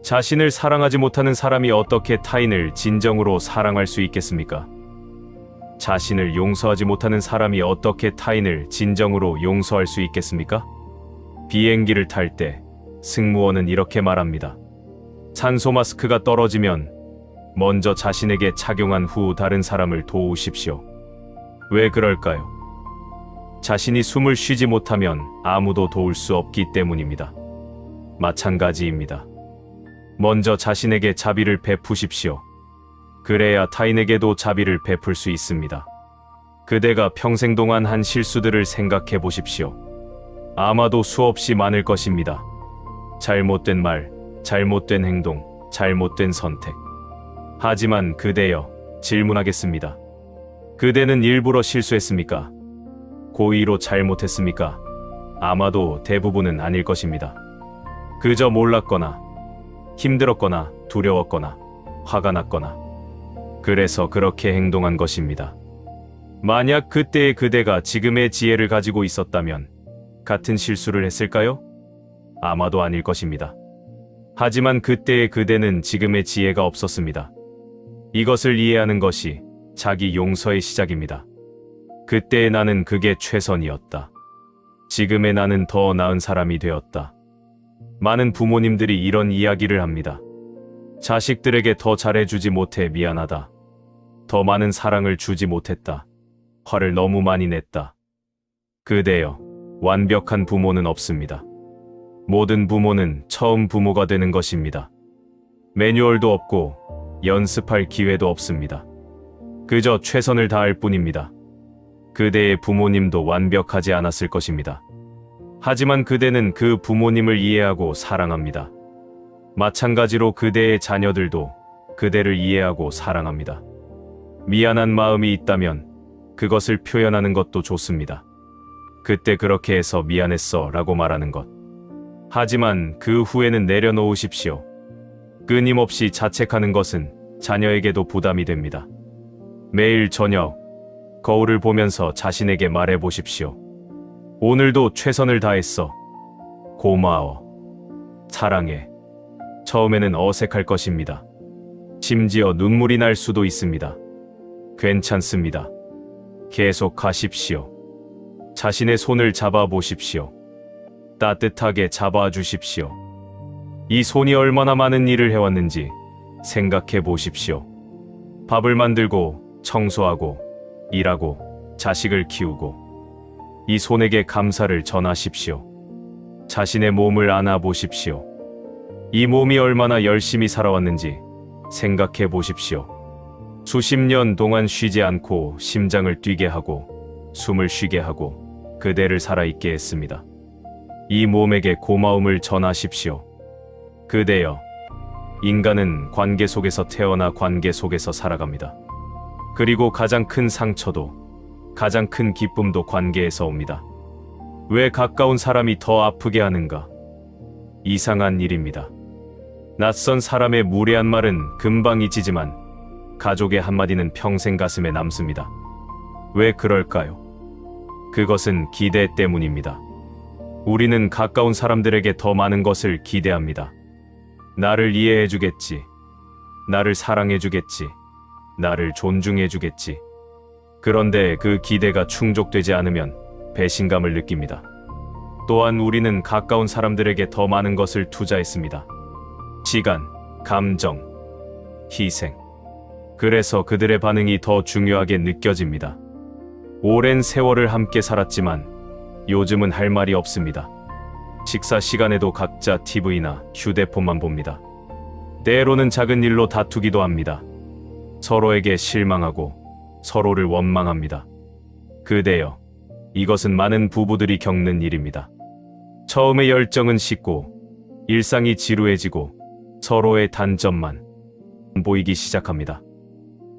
자신을 사랑하지 못하는 사람이 어떻게 타인을 진정으로 사랑할 수 있겠습니까? 자신을 용서하지 못하는 사람이 어떻게 타인을 진정으로 용서할 수 있겠습니까? 비행기를 탈 때 승무원은 이렇게 말합니다. 산소 마스크가 떨어지면 먼저 자신에게 착용한 후 다른 사람을 도우십시오. 왜 그럴까요? 자신이 숨을 쉬지 못하면 아무도 도울 수 없기 때문입니다. 마찬가지입니다. 먼저 자신에게 자비를 베푸십시오. 그래야 타인에게도 자비를 베풀 수 있습니다. 그대가 평생 동안 한 실수들을 생각해 보십시오. 아마도 수없이 많을 것입니다. 잘못된 말, 잘못된 행동, 잘못된 선택. 하지만 그대여, 질문하겠습니다. 그대는 일부러 실수했습니까? 고의로 잘못했습니까? 아마도 대부분은 아닐 것입니다. 그저 몰랐거나, 힘들었거나, 두려웠거나, 화가 났거나, 그래서 그렇게 행동한 것입니다. 만약 그때의 그대가 지금의 지혜를 가지고 있었다면 같은 실수를 했을까요? 아마도 아닐 것입니다. 하지만 그때의 그대는 지금의 지혜가 없었습니다. 이것을 이해하는 것이 자기 용서의 시작입니다. 그때의 나는 그게 최선이었다. 지금의 나는 더 나은 사람이 되었다. 많은 부모님들이 이런 이야기를 합니다. 자식들에게 더 잘해주지 못해 미안하다. 더 많은 사랑을 주지 못했다. 화를 너무 많이 냈다. 그대여, 완벽한 부모는 없습니다. 모든 부모는 처음 부모가 되는 것입니다. 매뉴얼도 없고 연습할 기회도 없습니다. 그저 최선을 다할 뿐입니다. 그대의 부모님도 완벽하지 않았을 것입니다. 하지만 그대는 그 부모님을 이해하고 사랑합니다. 마찬가지로 그대의 자녀들도 그대를 이해하고 사랑합니다. 미안한 마음이 있다면 그것을 표현하는 것도 좋습니다. 그때 그렇게 해서 미안했어 라고 말하는 것. 하지만 그 후에는 내려놓으십시오. 끊임없이 자책하는 것은 자녀에게도 부담이 됩니다. 매일 저녁 거울을 보면서 자신에게 말해 보십시오. 오늘도 최선을 다했어. 고마워. 사랑해. 처음에는 어색할 것입니다. 심지어 눈물이 날 수도 있습니다. 괜찮습니다. 계속 하십시오. 자신의 손을 잡아 보십시오. 따뜻하게 잡아 주십시오. 이 손이 얼마나 많은 일을 해왔는지 생각해 보십시오. 밥을 만들고, 청소하고, 일하고, 자식을 키우고, 이 손에게 감사를 전하십시오. 자신의 몸을 안아 보십시오. 이 몸이 얼마나 열심히 살아왔는지 생각해 보십시오. 수십 년 동안 쉬지 않고 심장을 뛰게 하고 숨을 쉬게 하고 그대를 살아있게 했습니다. 이 몸에게 고마움을 전하십시오. 그대여, 인간은 관계 속에서 태어나 관계 속에서 살아갑니다. 그리고 가장 큰 상처도, 가장 큰 기쁨도 관계에서 옵니다. 왜 가까운 사람이 더 아프게 하는가? 이상한 일입니다. 낯선 사람의 무례한 말은 금방 잊히지만 가족의 한마디는 평생 가슴에 남습니다. 왜 그럴까요? 그것은 기대 때문입니다. 우리는 가까운 사람들에게 더 많은 것을 기대합니다. 나를 이해해주겠지. 나를 사랑해주겠지. 나를 존중해주겠지. 그런데 그 기대가 충족되지 않으면 배신감을 느낍니다. 또한 우리는 가까운 사람들에게 더 많은 것을 투자했습니다. 시간, 감정, 희생. 그래서 그들의 반응이 더 중요하게 느껴집니다. 오랜 세월을 함께 살았지만 요즘은 할 말이 없습니다. 식사 시간에도 각자 TV나 휴대폰만 봅니다. 때로는 작은 일로 다투기도 합니다. 서로에게 실망하고 서로를 원망합니다. 그대여, 이것은 많은 부부들이 겪는 일입니다. 처음에 열정은 식고 일상이 지루해지고 서로의 단점만 보이기 시작합니다.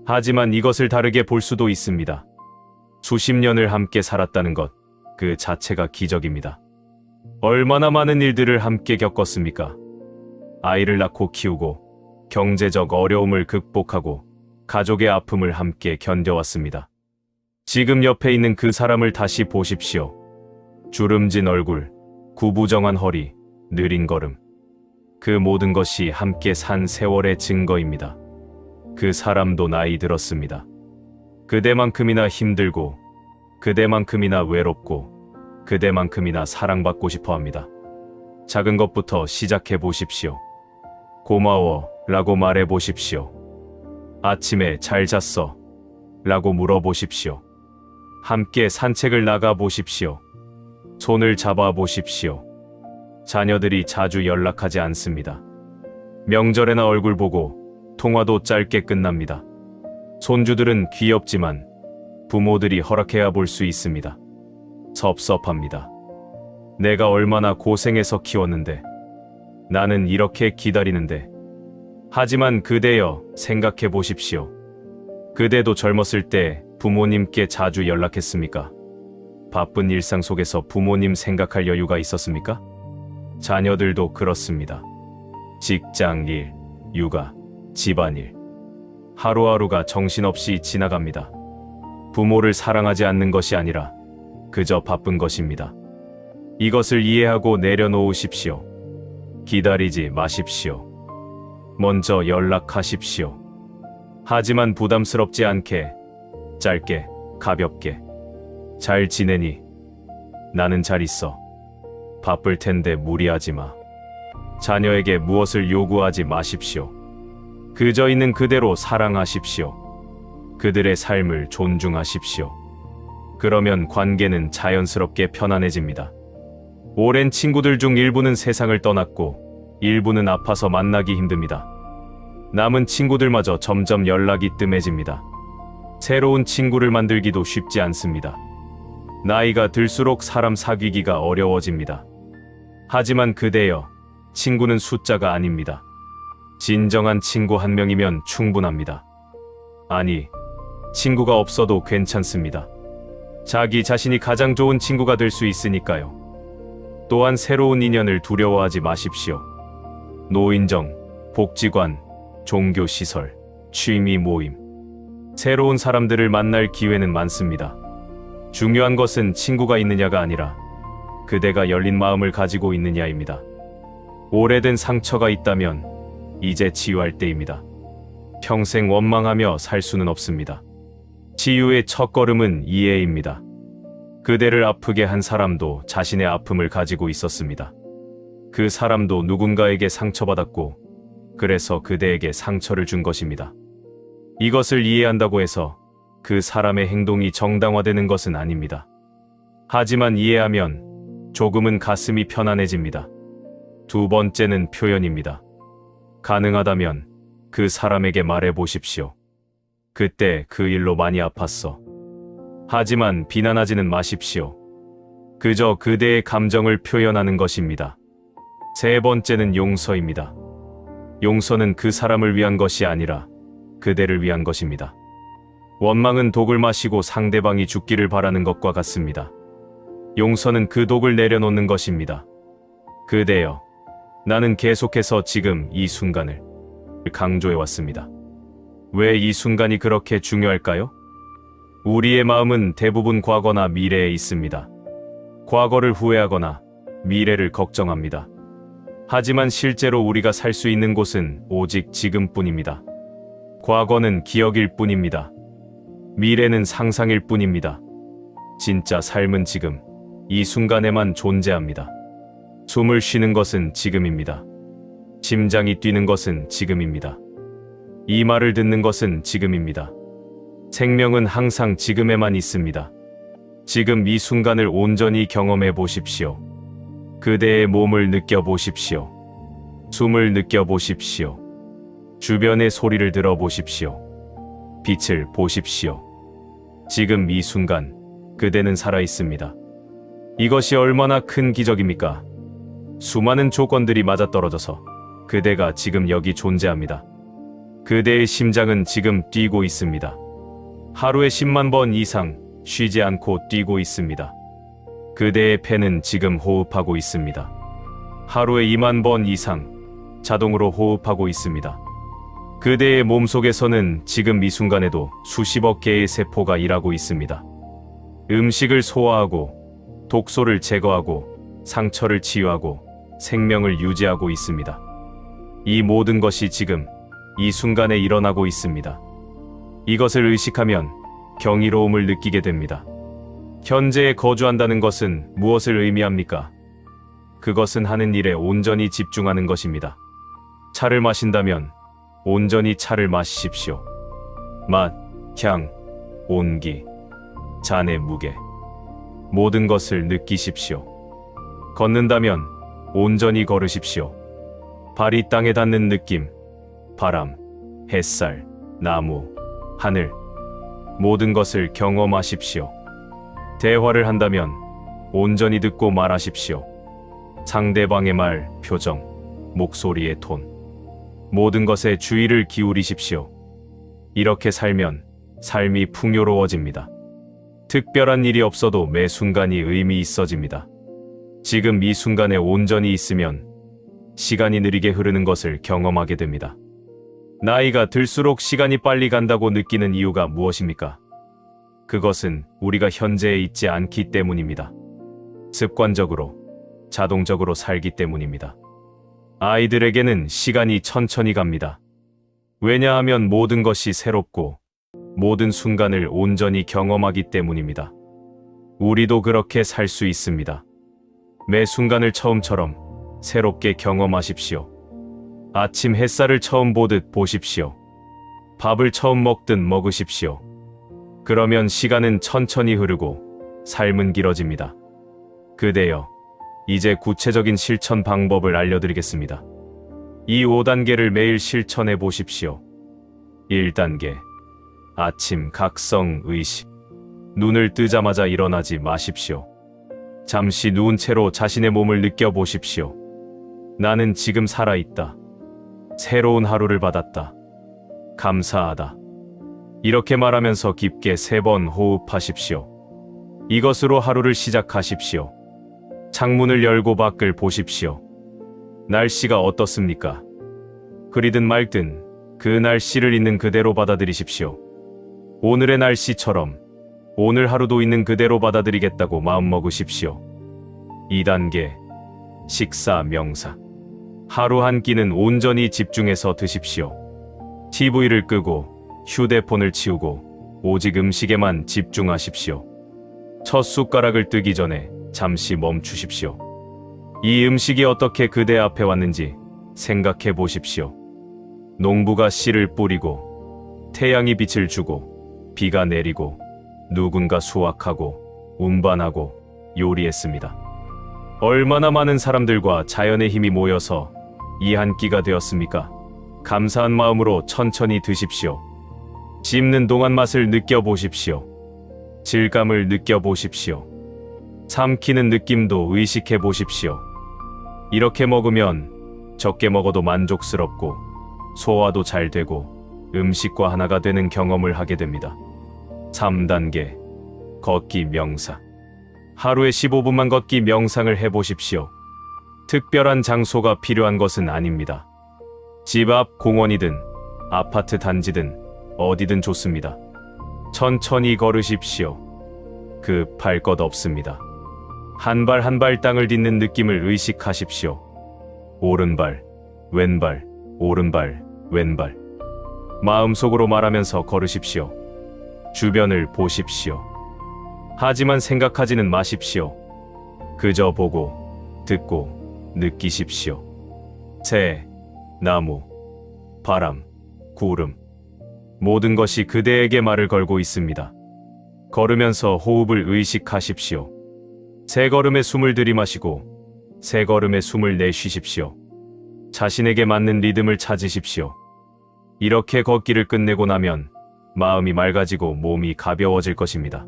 하지만 이것을 다르게 볼 수도 있습니다. 수십 년을 함께 살았다는 것, 그 자체가 기적입니다. 얼마나 많은 일들을 함께 겪었습니까? 아이를 낳고 키우고 경제적 어려움을 극복하고 가족의 아픔을 함께 견뎌왔습니다. 지금 옆에 있는 그 사람을 다시 보십시오. 주름진 얼굴, 구부정한 허리, 느린 걸음. 그 모든 것이 함께 산 세월의 증거입니다. 그 사람도 나이 들었습니다. 그대만큼이나 힘들고, 그대만큼이나 외롭고, 그대만큼이나 사랑받고 싶어 합니다. 작은 것부터 시작해 보십시오. 고마워 라고 말해 보십시오. 아침에 잘 잤어 라고 물어보십시오. 함께 산책을 나가 보십시오. 손을 잡아 보십시오. 자녀들이 자주 연락하지 않습니다. 명절에나 얼굴 보고 통화도 짧게 끝납니다. 손주들은 귀엽지만 부모들이 허락해야 볼 수 있습니다. 섭섭합니다. 내가 얼마나 고생해서 키웠는데, 나는 이렇게 기다리는데. 하지만 그대여, 생각해 보십시오. 그대도 젊었을 때 부모님께 자주 연락했습니까? 바쁜 일상 속에서 부모님 생각할 여유가 있었습니까? 자녀들도 그렇습니다. 직장 일, 육아, 집안일. 하루하루가 정신없이 지나갑니다. 부모를 사랑하지 않는 것이 아니라 그저 바쁜 것입니다. 이것을 이해하고 내려놓으십시오. 기다리지 마십시오. 먼저 연락하십시오. 하지만 부담스럽지 않게, 짧게, 가볍게. 잘 지내니? 나는 잘 있어. 바쁠 텐데 무리하지 마. 자녀에게 무엇을 요구하지 마십시오. 그저 있는 그대로 사랑하십시오. 그들의 삶을 존중하십시오. 그러면 관계는 자연스럽게 편안해집니다. 오랜 친구들 중 일부는 세상을 떠났고 일부는 아파서 만나기 힘듭니다. 남은 친구들마저 점점 연락이 뜸해집니다. 새로운 친구를 만들기도 쉽지 않습니다. 나이가 들수록 사람 사귀기가 어려워집니다. 하지만 그대여, 친구는 숫자가 아닙니다. 진정한 친구 한 명이면 충분합니다. 아니, 친구가 없어도 괜찮습니다. 자기 자신이 가장 좋은 친구가 될 수 있으니까요. 또한 새로운 인연을 두려워하지 마십시오. 노인정, 복지관, 종교시설, 취미 모임. 새로운 사람들을 만날 기회는 많습니다. 중요한 것은 친구가 있느냐가 아니라 그대가 열린 마음을 가지고 있느냐입니다. 오래된 상처가 있다면 이제 치유할 때입니다. 평생 원망하며 살 수는 없습니다. 치유의 첫걸음은 이해입니다. 그대를 아프게 한 사람도 자신의 아픔을 가지고 있었습니다. 그 사람도 누군가에게 상처받았고, 그래서 그대에게 상처를 준 것입니다. 이것을 이해한다고 해서 그 사람의 행동이 정당화되는 것은 아닙니다. 하지만 이해하면 조금은 가슴이 편안해집니다. 두 번째는 표현입니다. 가능하다면 그 사람에게 말해 보십시오. 그때 그 일로 많이 아팠어. 하지만 비난하지는 마십시오. 그저 그대의 감정을 표현하는 것입니다. 세 번째는 용서입니다. 용서는 그 사람을 위한 것이 아니라 그대를 위한 것입니다. 원망은 독을 마시고 상대방이 죽기를 바라는 것과 같습니다. 용서는 그 독을 내려놓는 것입니다. 그대여, 나는 계속해서 지금 이 순간을 강조해왔습니다. 왜 이 순간이 그렇게 중요할까요? 우리의 마음은 대부분 과거나 미래에 있습니다. 과거를 후회하거나 미래를 걱정합니다. 하지만 실제로 우리가 살 수 있는 곳은 오직 지금뿐입니다. 과거는 기억일 뿐입니다. 미래는 상상일 뿐입니다. 진짜 삶은 지금, 이 순간에만 존재합니다. 숨을 쉬는 것은 지금입니다. 심장이 뛰는 것은 지금입니다. 이 말을 듣는 것은 지금입니다. 생명은 항상 지금에만 있습니다. 지금 이 순간을 온전히 경험해 보십시오. 그대의 몸을 느껴보십시오. 숨을 느껴보십시오. 주변의 소리를 들어보십시오. 빛을 보십시오. 지금 이 순간, 그대는 살아 있습니다. 이것이 얼마나 큰 기적입니까? 수많은 조건들이 맞아떨어져서 그대가 지금 여기 존재합니다. 그대의 심장은 지금 뛰고 있습니다. 하루에 10만 번 이상 쉬지 않고 뛰고 있습니다. 그대의 폐는 지금 호흡하고 있습니다. 하루에 2만 번 이상 자동으로 호흡하고 있습니다. 그대의 몸속에서는 지금 이 순간에도 수십억 개의 세포가 일하고 있습니다. 음식을 소화하고 독소를 제거하고 상처를 치유하고 생명을 유지하고 있습니다. 이 모든 것이 지금 이 순간에 일어나고 있습니다. 이것을 의식하면 경이로움을 느끼게 됩니다. 현재에 거주한다는 것은 무엇을 의미합니까? 그것은 하는 일에 온전히 집중하는 것입니다. 차를 마신다면 온전히 차를 마시십시오. 맛, 향, 온기, 잔의 무게, 모든 것을 느끼십시오. 걷는다면 온전히 걸으십시오. 발이 땅에 닿는 느낌, 바람, 햇살, 나무, 하늘, 모든 것을 경험하십시오. 대화를 한다면 온전히 듣고 말하십시오. 상대방의 말, 표정, 목소리의 톤, 모든 것에 주의를 기울이십시오. 이렇게 살면 삶이 풍요로워집니다. 특별한 일이 없어도 매 순간이 의미 있어집니다. 지금 이 순간에 온전히 있으면 시간이 느리게 흐르는 것을 경험하게 됩니다. 나이가 들수록 시간이 빨리 간다고 느끼는 이유가 무엇입니까? 그것은 우리가 현재에 있지 않기 때문입니다. 습관적으로, 자동적으로 살기 때문입니다. 아이들에게는 시간이 천천히 갑니다. 왜냐하면 모든 것이 새롭고 모든 순간을 온전히 경험하기 때문입니다. 우리도 그렇게 살 수 있습니다. 매 순간을 처음처럼 새롭게 경험하십시오. 아침 햇살을 처음 보듯 보십시오. 밥을 처음 먹듯 먹으십시오. 그러면 시간은 천천히 흐르고 삶은 길어집니다. 그대여, 이제 구체적인 실천 방법을 알려드리겠습니다. 이 5단계를 매일 실천해 보십시오. 1단계. 아침 각성 의식. 눈을 뜨자마자 일어나지 마십시오. 잠시 누운 채로 자신의 몸을 느껴보십시오. 나는 지금 살아있다. 새로운 하루를 받았다. 감사하다. 이렇게 말하면서 깊게 3번 호흡하십시오. 이것으로 하루를 시작하십시오. 창문을 열고 밖을 보십시오. 날씨가 어떻습니까? 흐리든 맑든 그 날씨를 있는 그대로 받아들이십시오. 오늘의 날씨처럼 오늘 하루도 있는 그대로 받아들이겠다고 마음먹으십시오. 2단계. 식사 명상. 하루 한 끼는 온전히 집중해서 드십시오. TV를 끄고 휴대폰을 치우고 오직 음식에만 집중하십시오. 첫 숟가락을 뜨기 전에 잠시 멈추십시오. 이 음식이 어떻게 그대 앞에 왔는지 생각해 보십시오. 농부가 씨를 뿌리고 태양이 빛을 주고 비가 내리고 누군가 수확하고 운반하고 요리했습니다. 얼마나 많은 사람들과 자연의 힘이 모여서 이 한 끼가 되었습니까? 감사한 마음으로 천천히 드십시오. 씹는 동안 맛을 느껴보십시오. 질감을 느껴보십시오. 삼키는 느낌도 의식해 보십시오. 이렇게 먹으면 적게 먹어도 만족스럽고 소화도 잘 되고 음식과 하나가 되는 경험을 하게 됩니다. 3단계. 걷기 명상. 하루에 15분만 걷기 명상을 해보십시오. 특별한 장소가 필요한 것은 아닙니다. 집 앞 공원이든 아파트 단지든 어디든 좋습니다. 천천히 걸으십시오. 급할 것 없습니다. 한 발 한 발 땅을 딛는 느낌을 의식하십시오. 오른발, 왼발, 오른발, 왼발. 마음속으로 말하면서 걸으십시오. 주변을 보십시오. 하지만 생각하지는 마십시오. 그저 보고, 듣고, 느끼십시오. 새, 나무, 바람, 구름. 모든 것이 그대에게 말을 걸고 있습니다. 걸으면서 호흡을 의식하십시오. 세 걸음의 숨을 들이마시고 세 걸음의 숨을 내쉬십시오. 자신에게 맞는 리듬을 찾으십시오. 이렇게 걷기를 끝내고 나면 마음이 맑아지고 몸이 가벼워질 것입니다.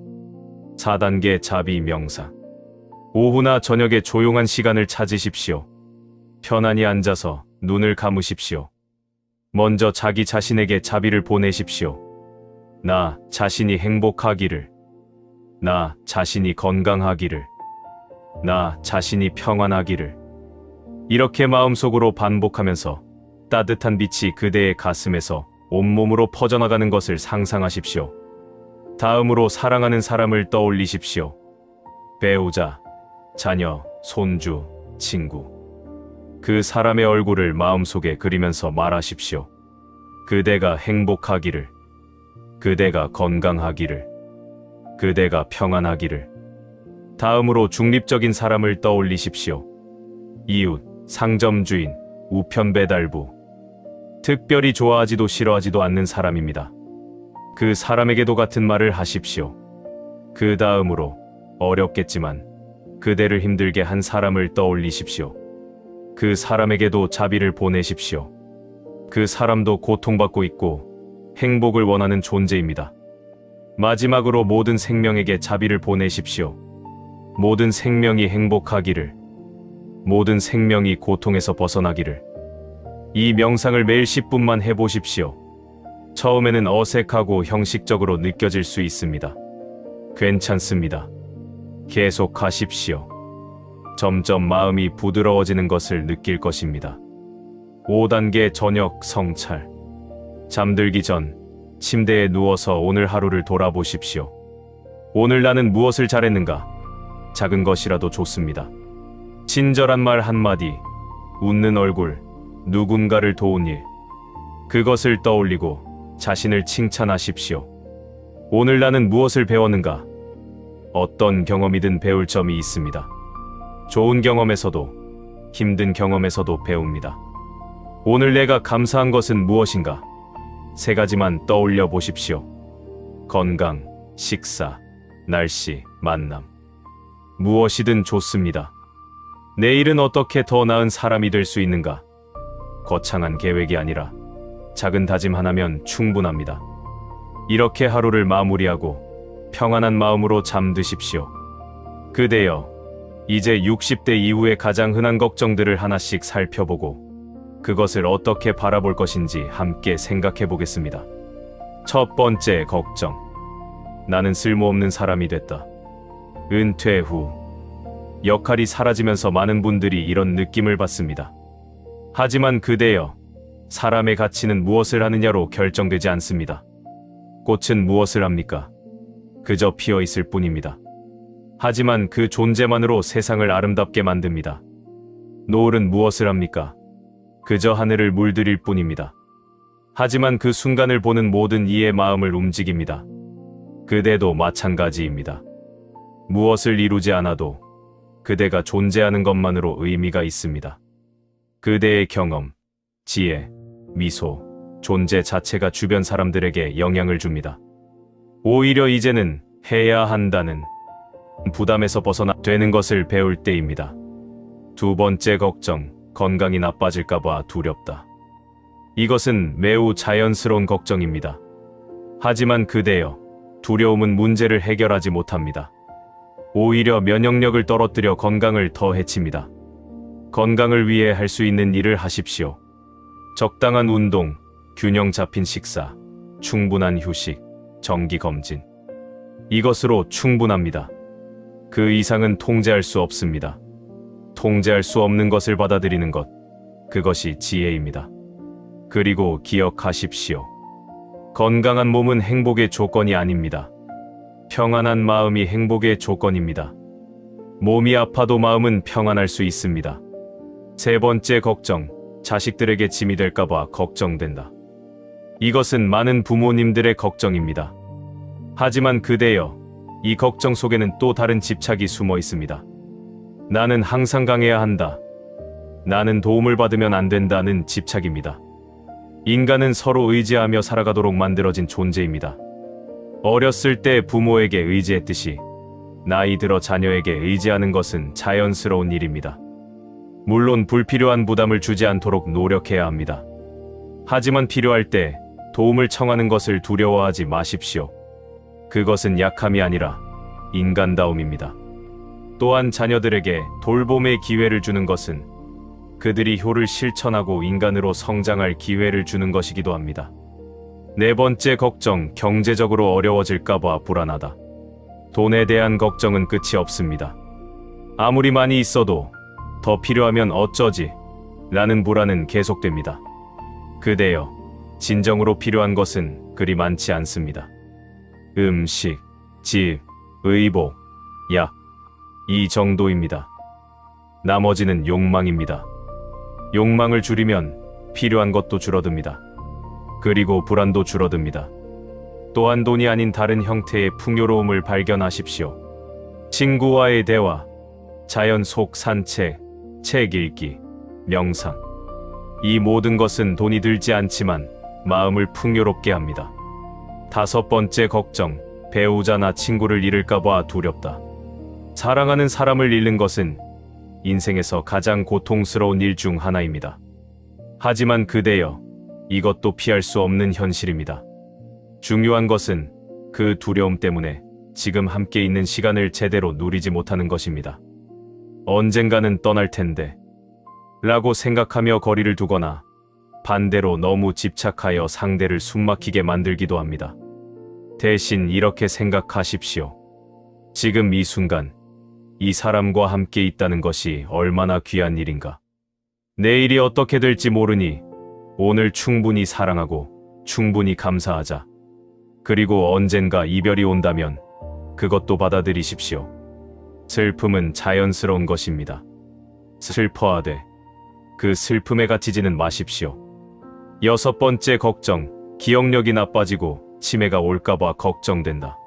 4단계 자비 명상. 오후나 저녁에 조용한 시간을 찾으십시오. 편안히 앉아서 눈을 감으십시오. 먼저 자기 자신에게 자비를 보내십시오. 나 자신이 행복하기를. 나 자신이 건강하기를. 나 자신이 평안하기를. 이렇게 마음속으로 반복하면서 따뜻한 빛이 그대의 가슴에서 온몸으로 퍼져나가는 것을 상상하십시오. 다음으로 사랑하는 사람을 떠올리십시오. 배우자, 자녀, 손주, 친구. 그 사람의 얼굴을 마음속에 그리면서 말하십시오. 그대가 행복하기를. 그대가 건강하기를. 그대가 평안하기를. 다음으로 중립적인 사람을 떠올리십시오. 이웃, 상점 주인, 우편 배달부. 특별히 좋아하지도 싫어하지도 않는 사람입니다. 그 사람에게도 같은 말을 하십시오. 그 다음으로 어렵겠지만 그대를 힘들게 한 사람을 떠올리십시오. 그 사람에게도 자비를 보내십시오. 그 사람도 고통받고 있고 행복을 원하는 존재입니다. 마지막으로 모든 생명에게 자비를 보내십시오. 모든 생명이 행복하기를. 모든 생명이 고통에서 벗어나기를. 이 명상을 매일 10분만 해보십시오. 처음에는 어색하고 형식적으로 느껴질 수 있습니다. 괜찮습니다. 계속하십시오. 점점 마음이 부드러워지는 것을 느낄 것입니다. 5단계 저녁 성찰. 잠들기 전 침대에 누워서 오늘 하루를 돌아보십시오. 오늘 나는 무엇을 잘했는가? 작은 것이라도 좋습니다. 친절한 말 한마디, 웃는 얼굴, 누군가를 도운 일. 그것을 떠올리고 자신을 칭찬하십시오. 오늘 나는 무엇을 배웠는가? 어떤 경험이든 배울 점이 있습니다. 좋은 경험에서도 힘든 경험에서도 배웁니다. 오늘 내가 감사한 것은 무엇인가? 3가지만 떠올려 보십시오. 건강, 식사, 날씨, 만남. 무엇이든 좋습니다. 내일은 어떻게 더 나은 사람이 될 수 있는가? 거창한 계획이 아니라 작은 다짐 하나면 충분합니다. 이렇게 하루를 마무리하고 평안한 마음으로 잠드십시오. 그대여, 이제 60대 이후의 가장 흔한 걱정들을 하나씩 살펴보고 그것을 어떻게 바라볼 것인지 함께 생각해 보겠습니다. 첫 번째 걱정. 나는 쓸모없는 사람이 됐다. 은퇴 후 역할이 사라지면서 많은 분들이 이런 느낌을 받습니다. 하지만 그대여, 사람의 가치는 무엇을 하느냐로 결정되지 않습니다. 꽃은 무엇을 합니까? 그저 피어 있을 뿐입니다. 하지만 그 존재만으로 세상을 아름답게 만듭니다. 노을은 무엇을 합니까? 그저 하늘을 물들일 뿐입니다. 하지만 그 순간을 보는 모든 이의 마음을 움직입니다. 그대도 마찬가지입니다. 무엇을 이루지 않아도 그대가 존재하는 것만으로 의미가 있습니다. 그대의 경험, 지혜, 미소, 존재 자체가 주변 사람들에게 영향을 줍니다. 오히려 이제는 해야 한다는 부담에서 벗어나 되는 것을 배울 때입니다. 두 번째 걱정, 건강이 나빠질까봐 두렵다. 이것은 매우 자연스러운 걱정입니다. 하지만 그대여, 두려움은 문제를 해결하지 못합니다. 오히려 면역력을 떨어뜨려 건강을 더 해칩니다. 건강을 위해 할 수 있는 일을 하십시오. 적당한 운동, 균형 잡힌 식사, 충분한 휴식, 정기검진. 이것으로 충분합니다. 그 이상은 통제할 수 없습니다. 통제할 수 없는 것을 받아들이는 것, 그것이 지혜입니다. 그리고 기억하십시오. 건강한 몸은 행복의 조건이 아닙니다. 평안한 마음이 행복의 조건입니다. 몸이 아파도 마음은 평안할 수 있습니다. 세 번째 걱정, 자식들에게 짐이 될까봐 걱정된다. 이것은 많은 부모님들의 걱정입니다. 하지만 그대여, 이 걱정 속에는 또 다른 집착이 숨어 있습니다. 나는 항상 강해야 한다. 나는 도움을 받으면 안 된다는 집착입니다. 인간은 서로 의지하며 살아가도록 만들어진 존재입니다. 어렸을 때 부모에게 의지했듯이 나이 들어 자녀에게 의지하는 것은 자연스러운 일입니다. 물론 불필요한 부담을 주지 않도록 노력해야 합니다. 하지만 필요할 때 도움을 청하는 것을 두려워하지 마십시오. 그것은 약함이 아니라 인간다움입니다. 또한 자녀들에게 돌봄의 기회를 주는 것은 그들이 효를 실천하고 인간으로 성장할 기회를 주는 것이기도 합니다. 네 번째 걱정, 경제적으로 어려워질까봐 불안하다. 돈에 대한 걱정은 끝이 없습니다. 아무리 많이 있어도 더 필요하면 어쩌지? 라는 불안은 계속됩니다. 그대여, 진정으로 필요한 것은 그리 많지 않습니다. 음식, 집, 의복, 약, 이 정도입니다. 나머지는 욕망입니다. 욕망을 줄이면 필요한 것도 줄어듭니다. 그리고 불안도 줄어듭니다. 또한 돈이 아닌 다른 형태의 풍요로움을 발견하십시오. 친구와의 대화, 자연 속 산책, 책 읽기, 명상. 이 모든 것은 돈이 들지 않지만 마음을 풍요롭게 합니다. 다섯 번째 걱정, 배우자나 친구를 잃을까봐 두렵다. 사랑하는 사람을 잃는 것은 인생에서 가장 고통스러운 일 중 하나입니다. 하지만 그대여, 이것도 피할 수 없는 현실입니다. 중요한 것은 그 두려움 때문에 지금 함께 있는 시간을 제대로 누리지 못하는 것입니다. 언젠가는 떠날 텐데 라고 생각하며 거리를 두거나 반대로 너무 집착하여 상대를 숨막히게 만들기도 합니다. 대신 이렇게 생각하십시오. 지금 이 순간 이 사람과 함께 있다는 것이 얼마나 귀한 일인가. 내일이 어떻게 될지 모르니 오늘 충분히 사랑하고 충분히 감사하자. 그리고 언젠가 이별이 온다면 그것도 받아들이십시오. 슬픔은 자연스러운 것입니다. 슬퍼하되 그 슬픔에 갇히지는 마십시오. 여섯 번째 걱정, 기억력이 나빠지고 치매가 올까봐 걱정된다.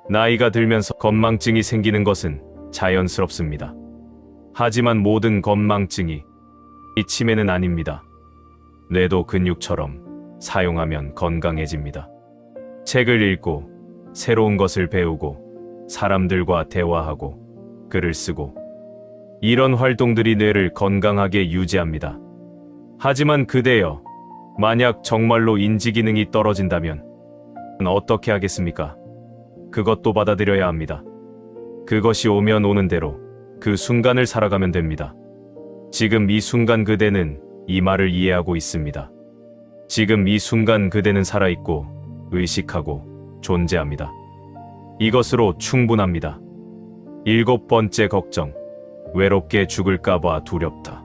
나이가 들면서 건망증이 생기는 것은 자연스럽습니다. 하지만 모든 건망증이 이 치매는 아닙니다. 뇌도 근육처럼 사용하면 건강해집니다. 책을 읽고 새로운 것을 배우고 사람들과 대화하고 글을 쓰고 이런 활동들이 뇌를 건강하게 유지합니다. 하지만 그대여, 만약 정말로 인지 기능이 떨어진다면 어떻게 하겠습니까? 그것도 받아들여야 합니다. 그것이 오면 오는 대로 그 순간을 살아가면 됩니다. 지금 이 순간 그대는 이 말을 이해하고 있습니다. 지금 이 순간 그대는 살아있고 의식하고 존재합니다. 이것으로 충분합니다. 일곱 번째 걱정, 외롭게 죽을까봐 두렵다.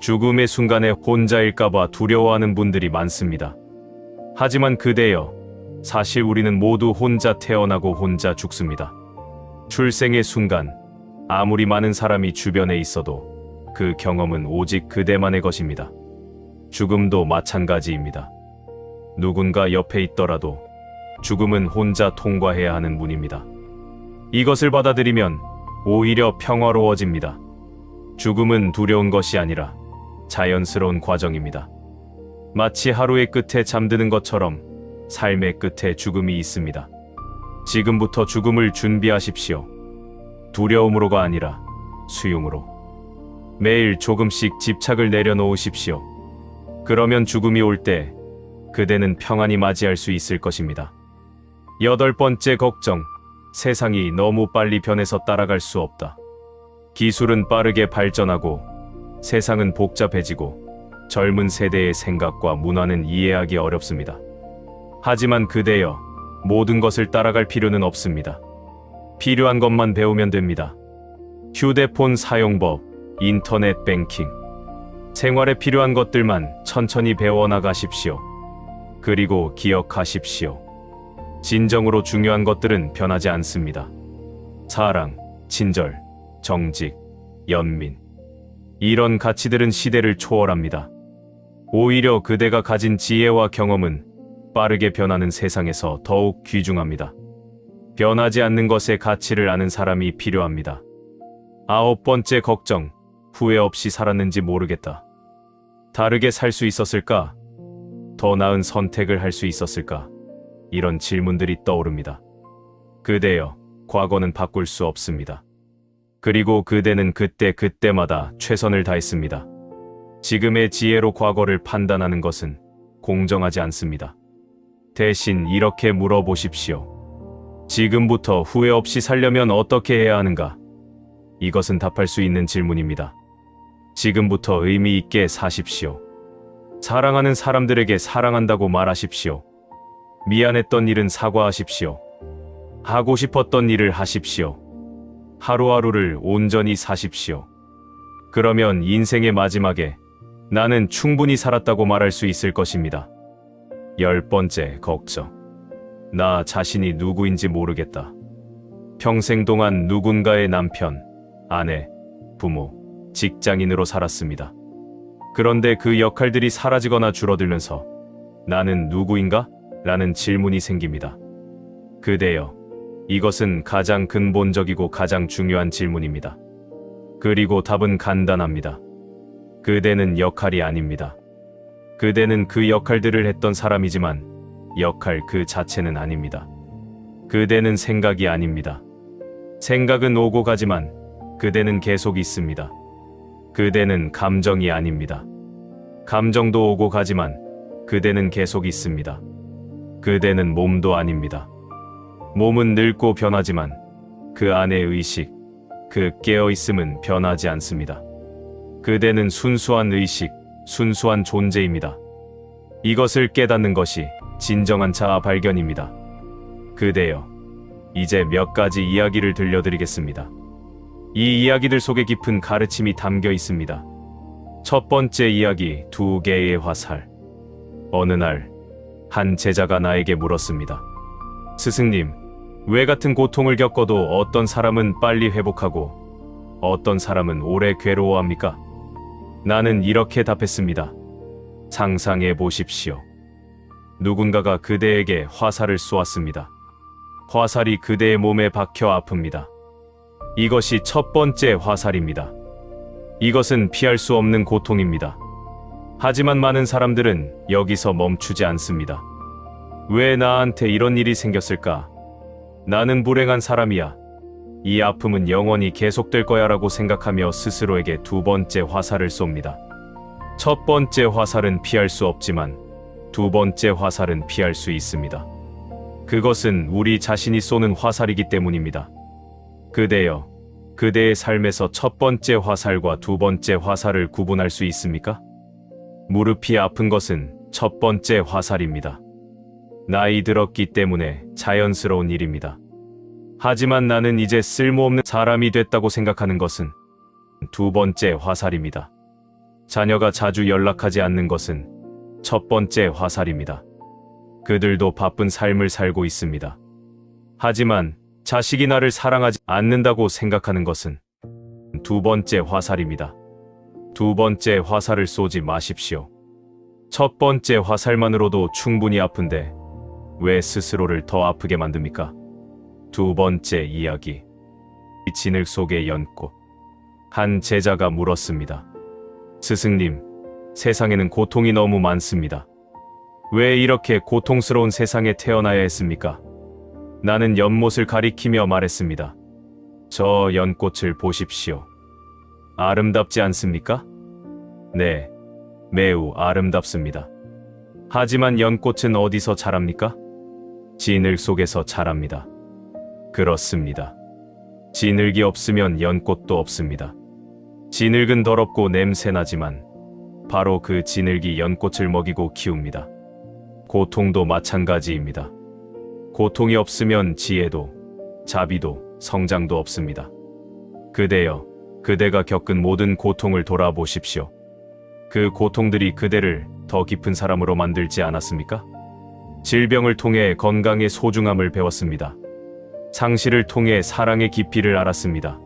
죽음의 순간에 혼자일까봐 두려워하는 분들이 많습니다. 하지만 그대여, 사실 우리는 모두 혼자 태어나고 혼자 죽습니다. 출생의 순간, 아무리 많은 사람이 주변에 있어도 그 경험은 오직 그대만의 것입니다. 죽음도 마찬가지입니다. 누군가 옆에 있더라도 죽음은 혼자 통과해야 하는 문입니다. 이것을 받아들이면 오히려 평화로워집니다. 죽음은 두려운 것이 아니라 자연스러운 과정입니다. 마치 하루의 끝에 잠드는 것처럼 삶의 끝에 죽음이 있습니다. 지금부터 죽음을 준비하십시오. 두려움으로가 아니라 수용으로. 매일 조금씩 집착을 내려놓으십시오. 그러면 죽음이 올 때 그대는 평안히 맞이할 수 있을 것입니다. 여덟 번째 걱정, 세상이 너무 빨리 변해서 따라갈 수 없다. 기술은 빠르게 발전하고 세상은 복잡해지고 젊은 세대의 생각과 문화는 이해하기 어렵습니다. 하지만 그대여, 모든 것을 따라갈 필요는 없습니다. 필요한 것만 배우면 됩니다. 휴대폰 사용법, 인터넷 뱅킹, 생활에 필요한 것들만 천천히 배워나가십시오. 그리고 기억하십시오. 진정으로 중요한 것들은 변하지 않습니다. 사랑, 친절, 정직, 연민. 이런 가치들은 시대를 초월합니다. 오히려 그대가 가진 지혜와 경험은 빠르게 변하는 세상에서 더욱 귀중합니다. 변하지 않는 것의 가치를 아는 사람이 필요합니다. 아홉 번째 걱정, 후회 없이 살았는지 모르겠다. 다르게 살 수 있었을까? 더 나은 선택을 할 수 있었을까? 이런 질문들이 떠오릅니다. 그대여, 과거는 바꿀 수 없습니다. 그리고 그대는 그때마다 최선을 다했습니다. 지금의 지혜로 과거를 판단하는 것은 공정하지 않습니다. 대신 이렇게 물어보십시오. 지금부터 후회 없이 살려면 어떻게 해야 하는가? 이것은 답할 수 있는 질문입니다. 지금부터 의미 있게 사십시오. 사랑하는 사람들에게 사랑한다고 말하십시오. 미안했던 일은 사과하십시오. 하고 싶었던 일을 하십시오. 하루하루를 온전히 사십시오. 그러면 인생의 마지막에 나는 충분히 살았다고 말할 수 있을 것입니다. 10번째, 걱정. 나 자신이 누구인지 모르겠다. 평생 동안 누군가의 남편, 아내, 부모, 직장인으로 살았습니다. 그런데 그 역할들이 사라지거나 줄어들면서 나는 누구인가? 라는 질문이 생깁니다. 그대여, 이것은 가장 근본적이고 가장 중요한 질문입니다. 그리고 답은 간단합니다. 그대는 역할이 아닙니다. 그대는 그 역할들을 했던 사람이지만 역할 그 자체는 아닙니다. 그대는 생각이 아닙니다. 생각은 오고 가지만 그대는 계속 있습니다. 그대는 감정이 아닙니다. 감정도 오고 가지만 그대는 계속 있습니다. 그대는 몸도 아닙니다. 몸은 늙고 변하지만 그 안의 의식, 그 깨어있음은 변하지 않습니다. 그대는 순수한 의식, 순수한 존재입니다. 이것을 깨닫는 것이 진정한 자아 발견입니다. 그대여, 이제 몇 가지 이야기를 들려드리겠습니다. 이 이야기들 속에 깊은 가르침이 담겨 있습니다. 첫 번째 이야기, 2개의 화살. 어느 날, 한 제자가 나에게 물었습니다. 스승님, 왜 같은 고통을 겪어도 어떤 사람은 빨리 회복하고 어떤 사람은 오래 괴로워합니까? 나는 이렇게 답했습니다. 상상해 보십시오. 누군가가 그대에게 화살을 쏘았습니다. 화살이 그대의 몸에 박혀 아픕니다. 이것이 첫 번째 화살입니다. 이것은 피할 수 없는 고통입니다. 하지만 많은 사람들은 여기서 멈추지 않습니다. 왜 나한테 이런 일이 생겼을까? 나는 불행한 사람이야. 이 아픔은 영원히 계속될 거야 라고 생각하며 스스로에게 2번째 화살을 쏩니다. 첫 번째 화살은 피할 수 없지만 2번째 화살은 피할 수 있습니다. 그것은 우리 자신이 쏘는 화살이기 때문입니다. 그대여, 그대의 삶에서 첫 번째 화살과 2번째 화살을 구분할 수 있습니까? 무릎이 아픈 것은 첫 번째 화살입니다. 나이 들었기 때문에 자연스러운 일입니다. 하지만 나는 이제 쓸모없는 사람이 됐다고 생각하는 것은 2번째 화살입니다. 자녀가 자주 연락하지 않는 것은 첫 번째 화살입니다. 그들도 바쁜 삶을 살고 있습니다. 하지만 자식이 나를 사랑하지 않는다고 생각하는 것은 2번째 화살입니다. 2번째 화살을 쏘지 마십시오. 첫 번째 화살만으로도 충분히 아픈데 왜 스스로를 더 아프게 만듭니까? 2번째 이야기. 진흙 속의 연꽃. 한 제자가 물었습니다. 스승님, 세상에는 고통이 너무 많습니다. 왜 이렇게 고통스러운 세상에 태어나야 했습니까? 나는 연못을 가리키며 말했습니다. 저 연꽃을 보십시오. 아름답지 않습니까? 네, 매우 아름답습니다. 하지만 연꽃은 어디서 자랍니까? 진흙 속에서 자랍니다. 그렇습니다. 진흙이 없으면 연꽃도 없습니다. 진흙은 더럽고 냄새나지만 바로 그 진흙이 연꽃을 먹이고 키웁니다. 고통도 마찬가지입니다. 고통이 없으면 지혜도, 자비도, 성장도 없습니다. 그대여, 그대가 겪은 모든 고통을 돌아보십시오. 그 고통들이 그대를 더 깊은 사람으로 만들지 않았습니까? 질병을 통해 건강의 소중함을 배웠습니다. 상실을 통해 사랑의 깊이를 알았습니다.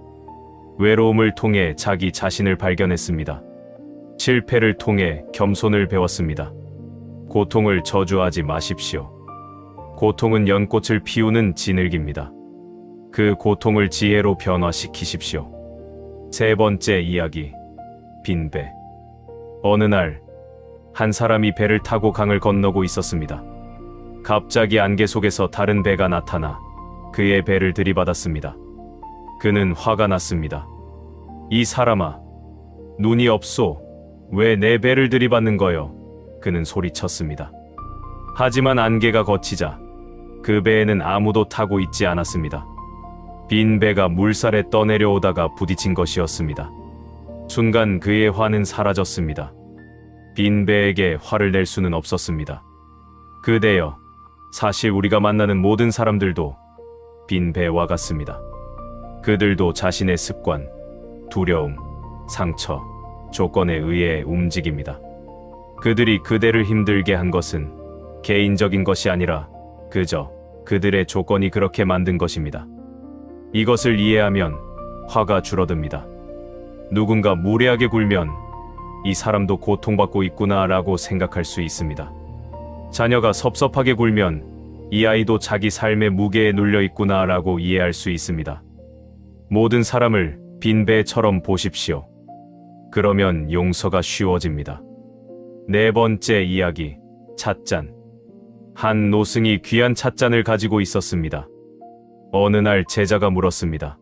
외로움을 통해 자기 자신을 발견했습니다. 실패를 통해 겸손을 배웠습니다. 고통을 저주하지 마십시오. 고통은 연꽃을 피우는 진흙입니다. 그 고통을 지혜로 변화시키십시오. 세 번째 이야기, 빈 배. 어느 날, 한 사람이 배를 타고 강을 건너고 있었습니다. 갑자기 안개 속에서 다른 배가 나타나 그의 배를 들이받았습니다. 그는 화가 났습니다. 이 사람아, 눈이 없소. 왜 내 배를 들이받는 거요? 그는 소리쳤습니다. 하지만 안개가 걷히자 그 배에는 아무도 타고 있지 않았습니다. 빈 배가 물살에 떠내려오다가 부딪힌 것이었습니다. 순간 그의 화는 사라졌습니다. 빈 배에게 화를 낼 수는 없었습니다. 그대여, 사실 우리가 만나는 모든 사람들도 빈 배와 같습니다. 그들도 자신의 습관, 두려움, 상처, 조건에 의해 움직입니다. 그들이 그대를 힘들게 한 것은 개인적인 것이 아니라 그저 그들의 조건이 그렇게 만든 것입니다. 이것을 이해하면 화가 줄어듭니다. 누군가 무례하게 굴면 이 사람도 고통받고 있구나라고 생각할 수 있습니다. 자녀가 섭섭하게 굴면 이 아이도 자기 삶의 무게에 눌려 있구나라고 이해할 수 있습니다. 모든 사람을 빈 배처럼 보십시오. 그러면 용서가 쉬워집니다. 네 번째 이야기, 찻잔. 한 노승이 귀한 찻잔을 가지고 있었습니다. 어느 날 제자가 물었습니다.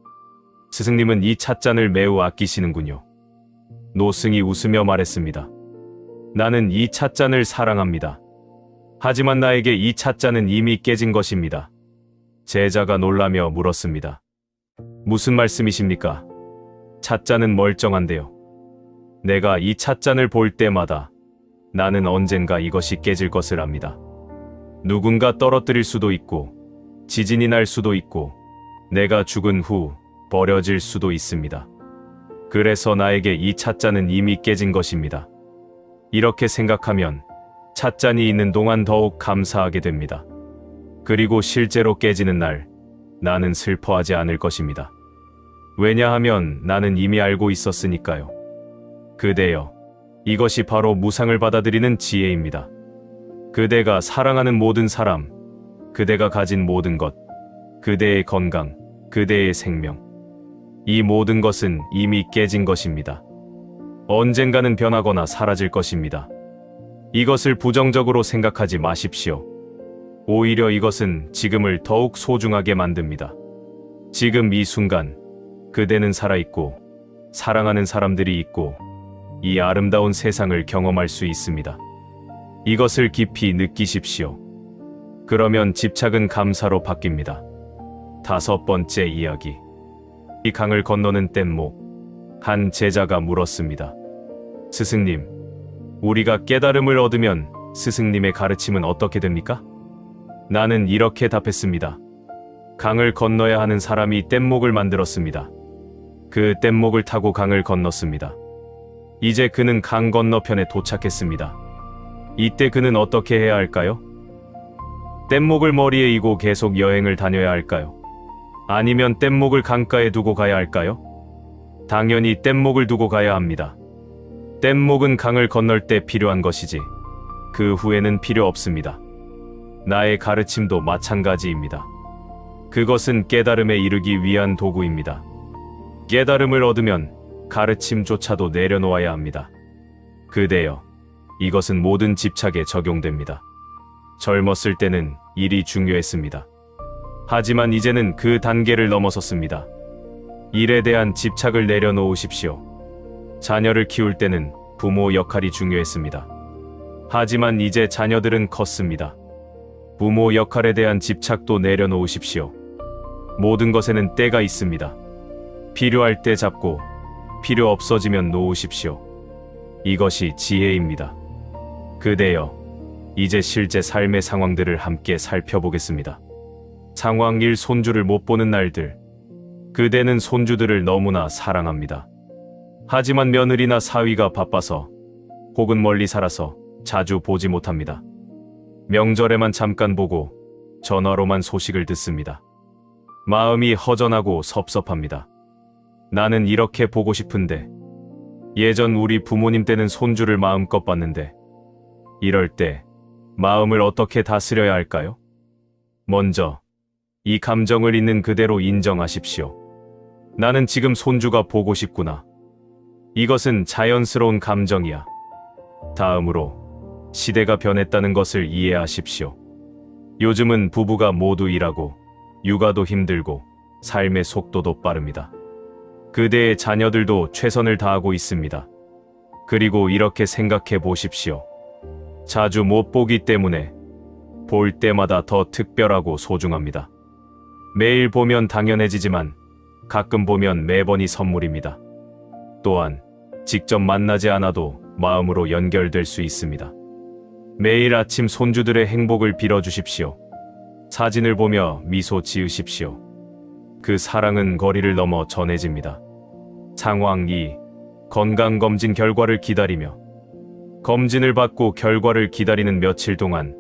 스승님은 이 찻잔을 매우 아끼시는군요. 노승이 웃으며 말했습니다. 나는 이 찻잔을 사랑합니다. 하지만 나에게 이 찻잔은 이미 깨진 것입니다. 제자가 놀라며 물었습니다. 무슨 말씀이십니까? 찻잔은 멀쩡한데요. 내가 이 찻잔을 볼 때마다 나는 언젠가 이것이 깨질 것을 압니다. 누군가 떨어뜨릴 수도 있고, 지진이 날 수도 있고, 내가 죽은 후 버려질 수도 있습니다. 그래서 나에게 이 찻잔은 이미 깨진 것입니다. 이렇게 생각하면 찻잔이 있는 동안 더욱 감사하게 됩니다. 그리고 실제로 깨지는 날, 나는 슬퍼하지 않을 것입니다. 왜냐하면 나는 이미 알고 있었으니까요. 그대여, 이것이 바로 무상을 받아들이는 지혜입니다. 그대가 사랑하는 모든 사람, 그대가 가진 모든 것, 그대의 건강, 그대의 생명, 이 모든 것은 이미 깨진 것입니다. 언젠가는 변하거나 사라질 것입니다. 이것을 부정적으로 생각하지 마십시오. 오히려 이것은 지금을 더욱 소중하게 만듭니다. 지금 이 순간, 그대는 살아있고, 사랑하는 사람들이 있고, 이 아름다운 세상을 경험할 수 있습니다. 이것을 깊이 느끼십시오. 그러면 집착은 감사로 바뀝니다. 다섯 번째 이야기. 이 강을 건너는 뗏목. 한 제자가 물었습니다. 스승님, 우리가 깨달음을 얻으면 스승님의 가르침은 어떻게 됩니까? 나는 이렇게 답했습니다. 강을 건너야 하는 사람이 뗏목을 만들었습니다. 그 뗏목을 타고 강을 건넜습니다. 이제 그는 강 건너편에 도착했습니다. 이때 그는 어떻게 해야 할까요? 뗏목을 머리에 이고 계속 여행을 다녀야 할까요? 아니면 뗏목을 강가에 두고 가야 할까요? 당연히 뗏목을 두고 가야 합니다. 뗏목은 강을 건널 때 필요한 것이지 그 후에는 필요 없습니다. 나의 가르침도 마찬가지입니다. 그것은 깨달음에 이르기 위한 도구입니다. 깨달음을 얻으면 가르침조차도 내려놓아야 합니다. 그대여, 이것은 모든 집착에 적용됩니다. 젊었을 때는 일이 중요했습니다. 하지만 이제는 그 단계를 넘어섰습니다. 일에 대한 집착을 내려놓으십시오. 자녀를 키울 때는 부모 역할이 중요했습니다. 하지만 이제 자녀들은 컸습니다. 부모 역할에 대한 집착도 내려놓으십시오. 모든 것에는 때가 있습니다. 필요할 때 잡고 필요 없어지면 놓으십시오. 이것이 지혜입니다. 그대여, 이제 실제 삶의 상황들을 함께 살펴보겠습니다. 상황 1. 손주를 못 보는 날들. 그대는 손주들을 너무나 사랑합니다. 하지만 며느리나 사위가 바빠서 혹은 멀리 살아서 자주 보지 못합니다. 명절에만 잠깐 보고 전화로만 소식을 듣습니다. 마음이 허전하고 섭섭합니다. 나는 이렇게 보고 싶은데, 예전 우리 부모님 때는 손주를 마음껏 봤는데, 이럴 때 마음을 어떻게 다스려야 할까요? 먼저 이 감정을 있는 그대로 인정하십시오. 나는 지금 손주가 보고 싶구나. 이것은 자연스러운 감정이야. 다음으로 시대가 변했다는 것을 이해하십시오. 요즘은 부부가 모두 일하고 육아도 힘들고 삶의 속도도 빠릅니다. 그대의 자녀들도 최선을 다하고 있습니다. 그리고 이렇게 생각해 보십시오. 자주 못 보기 때문에 볼 때마다 더 특별하고 소중합니다. 매일 보면 당연해지지만 가끔 보면 매번이 선물입니다. 또한 직접 만나지 않아도 마음으로 연결될 수 있습니다. 매일 아침 손주들의 행복을 빌어주십시오. 사진을 보며 미소 지으십시오. 그 사랑은 거리를 넘어 전해집니다. 상황 2. 건강검진 결과를 기다리며 검진을 받고 결과를 기다리는 며칠 동안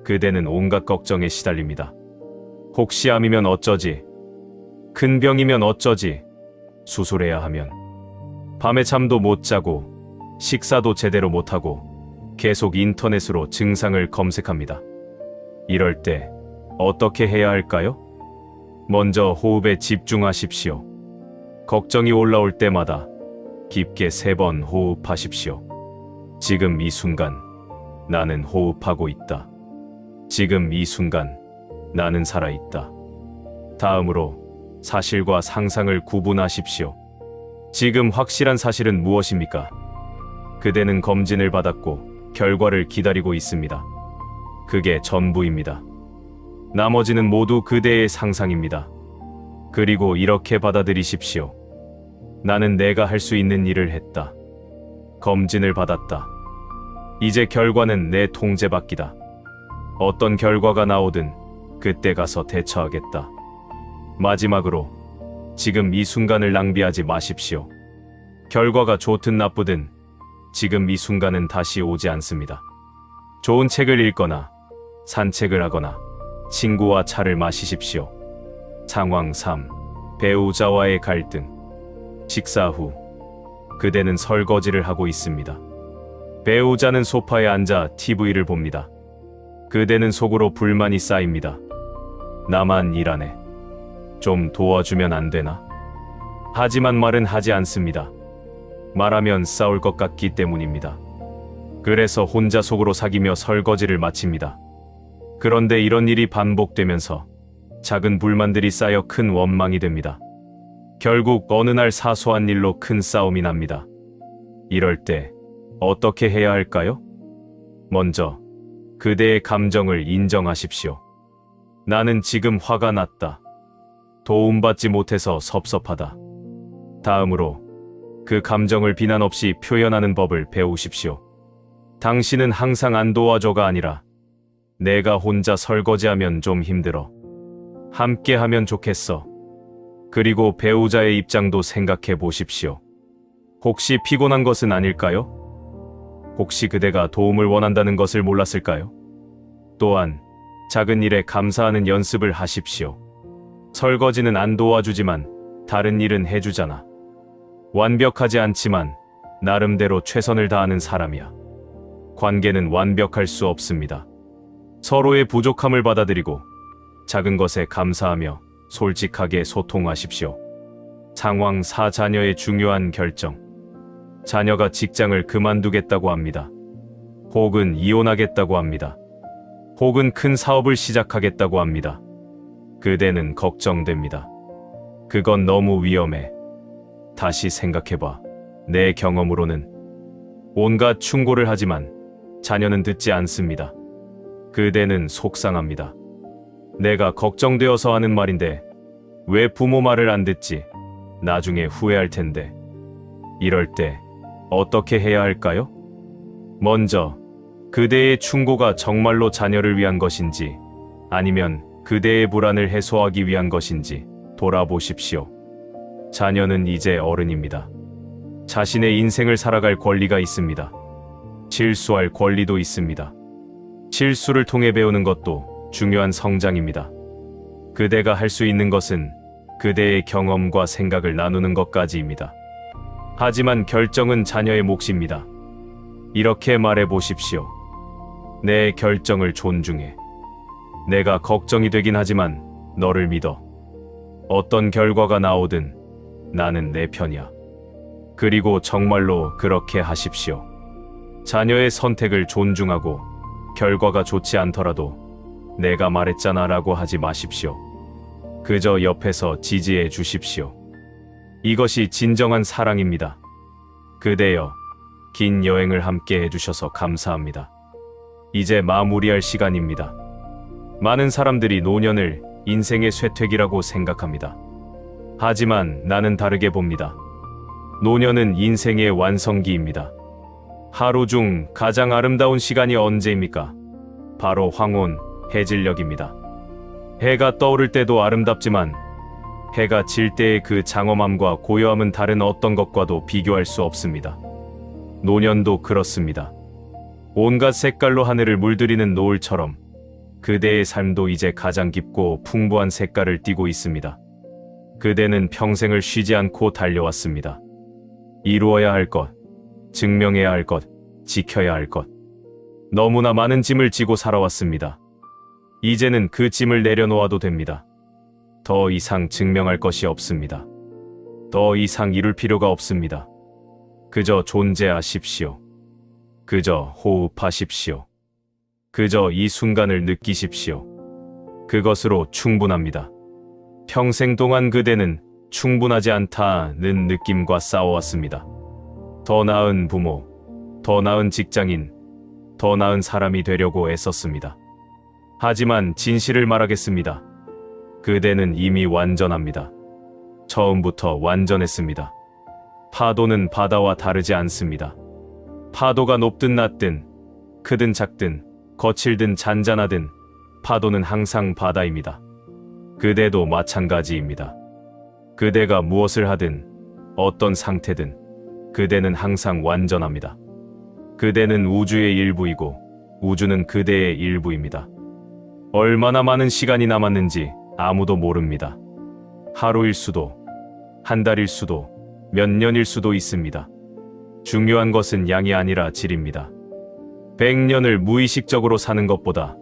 그대는 온갖 걱정에 시달립니다. 혹시 암이면 어쩌지? 큰 병이면 어쩌지? 수술해야 하면 밤에 잠도 못 자고 식사도 제대로 못하고 계속 인터넷으로 증상을 검색합니다. 이럴 때 어떻게 해야 할까요? 먼저 호흡에 집중하십시오. 걱정이 올라올 때마다 깊게 3번 호흡하십시오. 지금 이 순간 나는 호흡하고 있다. 지금 이 순간 나는 살아있다. 다음으로 사실과 상상을 구분하십시오. 지금 확실한 사실은 무엇입니까? 그대는 검진을 받았고 결과를 기다리고 있습니다. 그게 전부입니다. 나머지는 모두 그대의 상상입니다. 그리고 이렇게 받아들이십시오. 나는 내가 할 수 있는 일을 했다. 검진을 받았다. 이제 결과는 내 통제 밖이다. 어떤 결과가 나오든 그때 가서 대처하겠다. 마지막으로 지금 이 순간을 낭비하지 마십시오. 결과가 좋든 나쁘든 지금 이 순간은 다시 오지 않습니다. 좋은 책을 읽거나 산책을 하거나 친구와 차를 마시십시오. 상황 3. 배우자와의 갈등. 식사 후 그대는 설거지를 하고 있습니다. 배우자는 소파에 앉아 TV를 봅니다. 그대는 속으로 불만이 쌓입니다. 나만 일하네. 좀 도와주면 안 되나? 하지만 말은 하지 않습니다. 말하면 싸울 것 같기 때문입니다. 그래서 혼자 속으로 사귀며 설거지를 마칩니다. 그런데 이런 일이 반복되면서 작은 불만들이 쌓여 큰 원망이 됩니다. 결국 어느 날 사소한 일로 큰 싸움이 납니다. 이럴 때 어떻게 해야 할까요? 먼저 그대의 감정을 인정하십시오. 나는 지금 화가 났다. 도움받지 못해서 섭섭하다. 다음으로 그 감정을 비난 없이 표현하는 법을 배우십시오. 당신은 항상 안 도와줘가 아니라 내가 혼자 설거지하면 좀 힘들어. 함께 하면 좋겠어. 그리고 배우자의 입장도 생각해 보십시오. 혹시 피곤한 것은 아닐까요? 혹시 그대가 도움을 원한다는 것을 몰랐을까요? 또한 작은 일에 감사하는 연습을 하십시오. 설거지는 안 도와주지만 다른 일은 해주잖아. 완벽하지 않지만 나름대로 최선을 다하는 사람이야. 관계는 완벽할 수 없습니다. 서로의 부족함을 받아들이고 작은 것에 감사하며 솔직하게 소통하십시오. 상황 4. 자녀의 중요한 결정. 자녀가 직장을 그만두겠다고 합니다. 혹은 이혼하겠다고 합니다. 혹은 큰 사업을 시작하겠다고 합니다. 그대는 걱정됩니다. 그건 너무 위험해. 다시 생각해봐. 내 경험으로는 온갖 충고를 하지만 자녀는 듣지 않습니다. 그대는 속상합니다. 내가 걱정되어서 하는 말인데 왜 부모 말을 안 듣지? 나중에 후회할 텐데. 이럴 때 어떻게 해야 할까요? 먼저 그대의 충고가 정말로 자녀를 위한 것인지 아니면 그대의 불안을 해소하기 위한 것인지 돌아보십시오. 자녀는 이제 어른입니다. 자신의 인생을 살아갈 권리가 있습니다. 실수할 권리도 있습니다. 실수를 통해 배우는 것도 중요한 성장입니다. 그대가 할 수 있는 것은 그대의 경험과 생각을 나누는 것까지입니다. 하지만 결정은 자녀의 몫입니다. 이렇게 말해 보십시오. 내 결정을 존중해. 내가 걱정이 되긴 하지만 너를 믿어. 어떤 결과가 나오든 나는 내 편이야. 그리고 정말로 그렇게 하십시오. 자녀의 선택을 존중하고 결과가 좋지 않더라도 내가 말했잖아 라고 하지 마십시오. 그저 옆에서 지지해 주십시오. 이것이 진정한 사랑입니다. 그대여, 긴 여행을 함께 해주셔서 감사합니다. 이제 마무리할 시간입니다. 많은 사람들이 노년을 인생의 쇠퇴기라고 생각합니다. 하지만 나는 다르게 봅니다. 노년은 인생의 완성기입니다. 하루 중 가장 아름다운 시간이 언제입니까? 바로 황혼, 해질녘입니다. 해가 떠오를 때도 아름답지만 해가 질 때의 그 장엄함과 고요함은 다른 어떤 것과도 비교할 수 없습니다. 노년도 그렇습니다. 온갖 색깔로 하늘을 물들이는 노을처럼 그대의 삶도 이제 가장 깊고 풍부한 색깔을 띠고 있습니다. 그대는 평생을 쉬지 않고 달려왔습니다. 이루어야 할 것, 증명해야 할 것, 지켜야 할 것. 너무나 많은 짐을 지고 살아왔습니다. 이제는 그 짐을 내려놓아도 됩니다. 더 이상 증명할 것이 없습니다. 더 이상 이룰 필요가 없습니다. 그저 존재하십시오. 그저 호흡하십시오. 그저 이 순간을 느끼십시오. 그것으로 충분합니다. 평생 동안 그대는 충분하지 않다는 느낌과 싸워왔습니다. 더 나은 부모, 더 나은 직장인, 더 나은 사람이 되려고 애썼습니다. 하지만 진실을 말하겠습니다. 그대는 이미 완전합니다. 처음부터 완전했습니다. 파도는 바다와 다르지 않습니다. 파도가 높든 낮든, 크든 작든, 거칠든 잔잔하든 파도는 항상 바다입니다. 그대도 마찬가지입니다. 그대가 무엇을 하든 어떤 상태든 그대는 항상 완전합니다. 그대는 우주의 일부이고 우주는 그대의 일부입니다. 얼마나 많은 시간이 남았는지 아무도 모릅니다. 하루일 수도, 한 달일 수도, 몇 년일 수도 있습니다. 중요한 것은 양이 아니라 질입니다. 100년을 무의식적으로 사는 것보다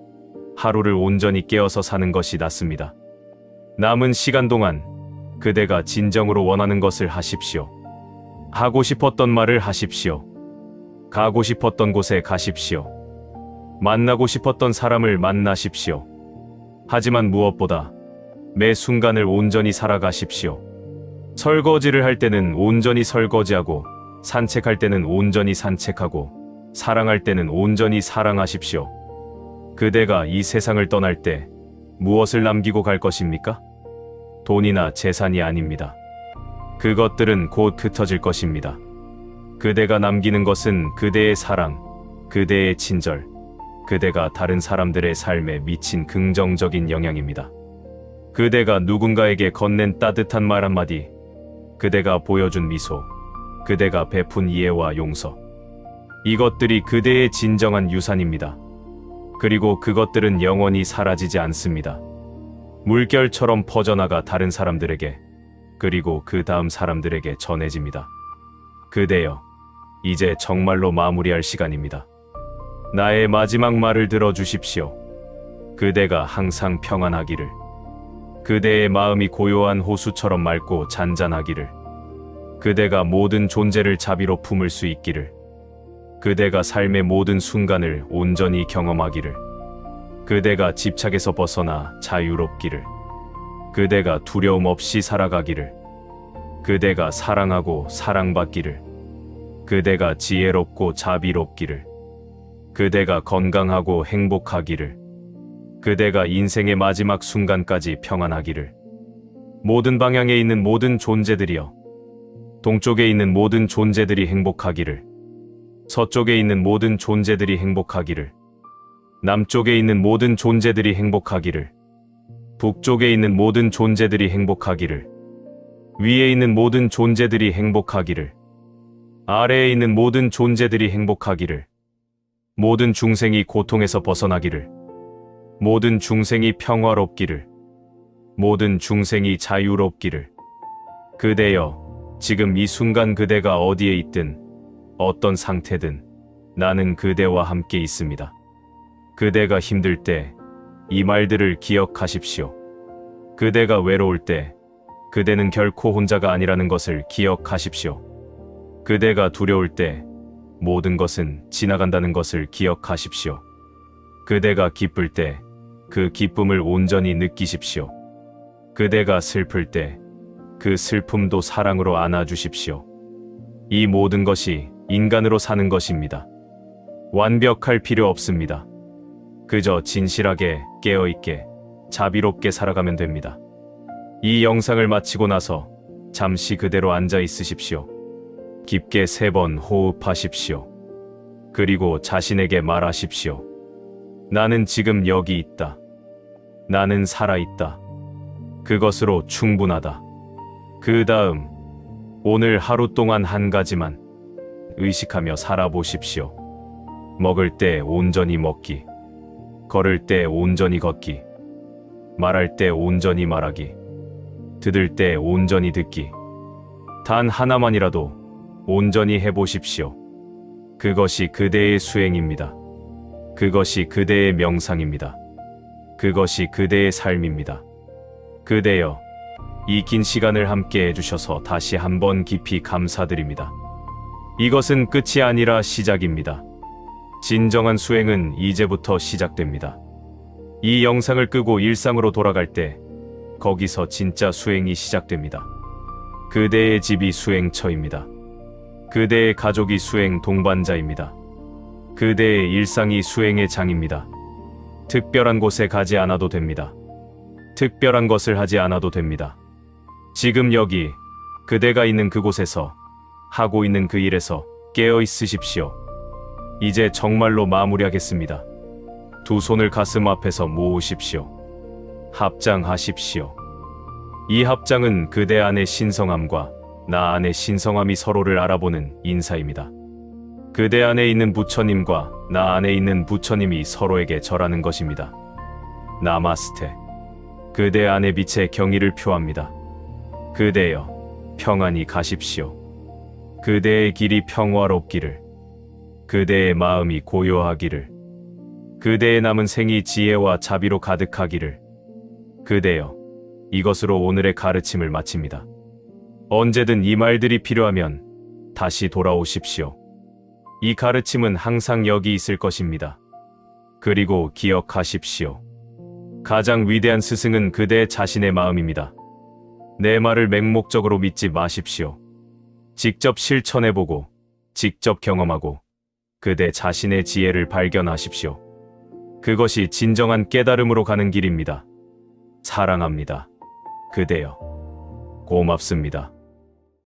하루를 온전히 깨어서 사는 것이 낫습니다. 남은 시간 동안 그대가 진정으로 원하는 것을 하십시오. 하고 싶었던 말을 하십시오. 가고 싶었던 곳에 가십시오. 만나고 싶었던 사람을 만나십시오. 하지만 무엇보다 매 순간을 온전히 살아가십시오. 설거지를 할 때는 온전히 설거지하고, 산책할 때는 온전히 산책하고, 사랑할 때는 온전히 사랑하십시오. 그대가 이 세상을 떠날 때 무엇을 남기고 갈 것입니까? 돈이나 재산이 아닙니다. 그것들은 곧 흩어질 것입니다. 그대가 남기는 것은 그대의 사랑, 그대의 친절, 그대가 다른 사람들의 삶에 미친 긍정적인 영향입니다. 그대가 누군가에게 건넨 따뜻한 말 한마디, 그대가 보여준 미소, 그대가 베푼 이해와 용서. 이것들이 그대의 진정한 유산입니다. 그리고 그것들은 영원히 사라지지 않습니다. 물결처럼 퍼져나가 다른 사람들에게, 그리고 그 다음 사람들에게 전해집니다. 그대여, 이제 정말로 마무리할 시간입니다. 나의 마지막 말을 들어주십시오. 그대가 항상 평안하기를. 그대의 마음이 고요한 호수처럼 맑고 잔잔하기를. 그대가 모든 존재를 자비로 품을 수 있기를. 그대가 삶의 모든 순간을 온전히 경험하기를. 그대가 집착에서 벗어나 자유롭기를. 그대가 두려움 없이 살아가기를. 그대가 사랑하고 사랑받기를. 그대가 지혜롭고 자비롭기를. 그대가 건강하고 행복하기를. 그대가 인생의 마지막 순간까지 평안하기를. 모든 방향에 있는 모든 존재들이여, 동쪽에 있는 모든 존재들이 행복하기를. 서쪽에 있는 모든 존재들이 행복하기를. 남쪽에 있는 모든 존재들이 행복하기를. 북쪽에 있는 모든 존재들이 행복하기를. 위에 있는 모든 존재들이 행복하기를. 아래에 있는 모든 존재들이 행복하기를. 모든 중생이 고통에서 벗어나기를. 모든 중생이 평화롭기를. 모든 중생이 자유롭기를. 그대여, 지금 이 순간 그대가 어디에 있든 어떤 상태든 나는 그대와 함께 있습니다. 그대가 힘들 때 이 말들을 기억하십시오. 그대가 외로울 때 그대는 결코 혼자가 아니라는 것을 기억하십시오. 그대가 두려울 때 모든 것은 지나간다는 것을 기억하십시오. 그대가 기쁠 때 그 기쁨을 온전히 느끼십시오. 그대가 슬플 때 그 슬픔도 사랑으로 안아주십시오. 이 모든 것이 인간으로 사는 것입니다. 완벽할 필요 없습니다. 그저 진실하게 깨어있게 자비롭게 살아가면 됩니다. 이 영상을 마치고 나서 잠시 그대로 앉아 있으십시오. 깊게 3번 호흡하십시오. 그리고 자신에게 말하십시오. 나는 지금 여기 있다. 나는 살아있다. 그것으로 충분하다. 그 다음, 오늘 하루 동안 한 가지만 의식하며 살아보십시오. 먹을 때 온전히 먹기, 걸을 때 온전히 걷기, 말할 때 온전히 말하기, 들을 때 온전히 듣기. 단 하나만이라도 온전히 해보십시오. 그것이 그대의 수행입니다. 그것이 그대의 명상입니다. 그것이 그대의 삶입니다. 그대여, 이 긴 시간을 함께 해주셔서 다시 한번 깊이 감사드립니다. 이것은 끝이 아니라 시작입니다. 진정한 수행은 이제부터 시작됩니다. 이 영상을 끄고 일상으로 돌아갈 때 거기서 진짜 수행이 시작됩니다. 그대의 집이 수행처입니다. 그대의 가족이 수행 동반자입니다. 그대의 일상이 수행의 장입니다. 특별한 곳에 가지 않아도 됩니다. 특별한 것을 하지 않아도 됩니다. 지금 여기 그대가 있는 그곳에서 하고 있는 그 일에서 깨어 있으십시오. 이제 정말로 마무리하겠습니다. 두 손을 가슴 앞에서 모으십시오. 합장하십시오. 이 합장은 그대 안의 신성함과 나 안의 신성함이 서로를 알아보는 인사입니다. 그대 안에 있는 부처님과 나 안에 있는 부처님이 서로에게 절하는 것입니다. 나마스테. 그대 안의 빛의 경의를 표합니다. 그대여, 평안히 가십시오. 그대의 길이 평화롭기를, 그대의 마음이 고요하기를, 그대의 남은 생이 지혜와 자비로 가득하기를. 그대여, 이것으로 오늘의 가르침을 마칩니다. 언제든 이 말들이 필요하면 다시 돌아오십시오. 이 가르침은 항상 여기 있을 것입니다. 그리고 기억하십시오. 가장 위대한 스승은 그대 자신의 마음입니다. 내 말을 맹목적으로 믿지 마십시오. 직접 실천해보고, 직접 경험하고, 그대 자신의 지혜를 발견하십시오. 그것이 진정한 깨달음으로 가는 길입니다. 사랑합니다. 그대여. 고맙습니다.